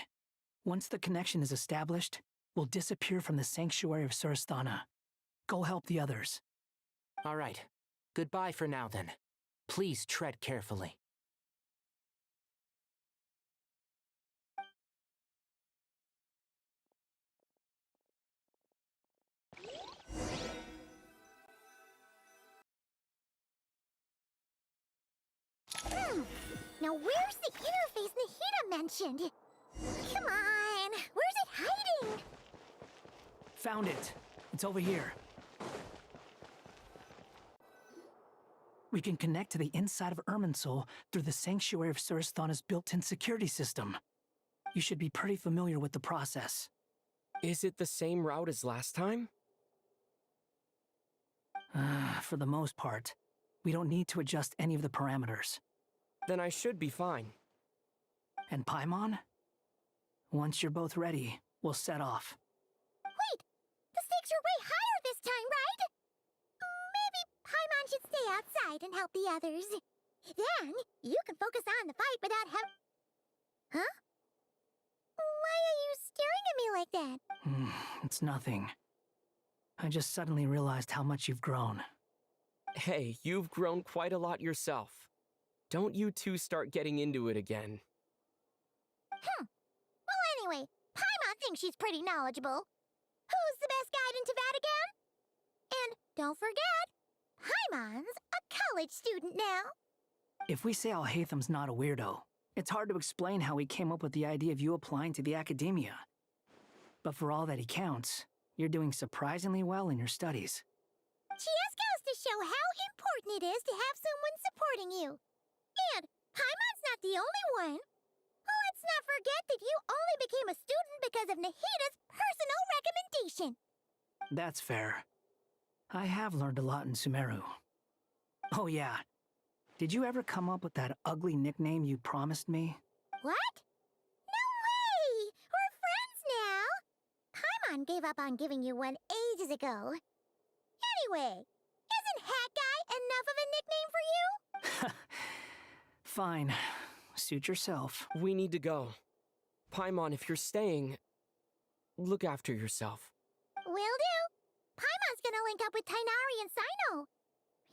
Once the connection is established, we'll disappear from the sanctuary of Surasthana. Go help the others. All right. Goodbye for now, then. Please tread carefully. Now where's the interface Nahida mentioned? Come on, where's it hiding? Found it. It's over here. We can connect to the inside of Irminsul through the Sanctuary of Surasthana's built-in security system. You should be pretty familiar with the process. Is it the same route as last time? For the most part, we don't need to adjust any of the parameters. Then I should be fine. And Paimon? Once you're both ready, we'll set off. Wait! The stakes are way higher this time, right? Maybe Paimon should stay outside and help the others. Then, you can focus on the fight without having... Huh? Why are you staring at me like that? It's nothing. I just suddenly realized how much you've grown. Hey, you've grown quite a lot yourself. Don't you two start getting into it again. Well, anyway, Paimon thinks she's pretty knowledgeable. Who's the best guide in Tavatigan? And don't forget, Paimon's a college student now. If we say Alhatham's not a weirdo, it's hard to explain how he came up with the idea of you applying to the academia. But for all that he counts, you're doing surprisingly well in your studies. Just goes to show how important it is to have someone supporting you. And Paimon's not the only one. Let's not forget that you only became a student because of Nahida's personal recommendation. That's fair. I have learned a lot in Sumeru. Oh yeah. Did you ever come up with that ugly nickname you promised me? What? No way! We're friends now! Paimon gave up on giving you one ages ago. Anyway, isn't Hat Guy enough of a nickname for you? Fine. Suit yourself. We need to go. Paimon, if you're staying, look after yourself. Will do. Paimon's gonna link up with Tainari and Sino.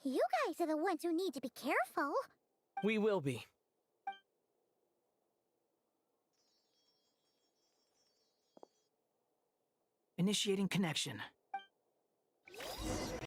You guys are the ones who need to be careful. We will be. Initiating connection.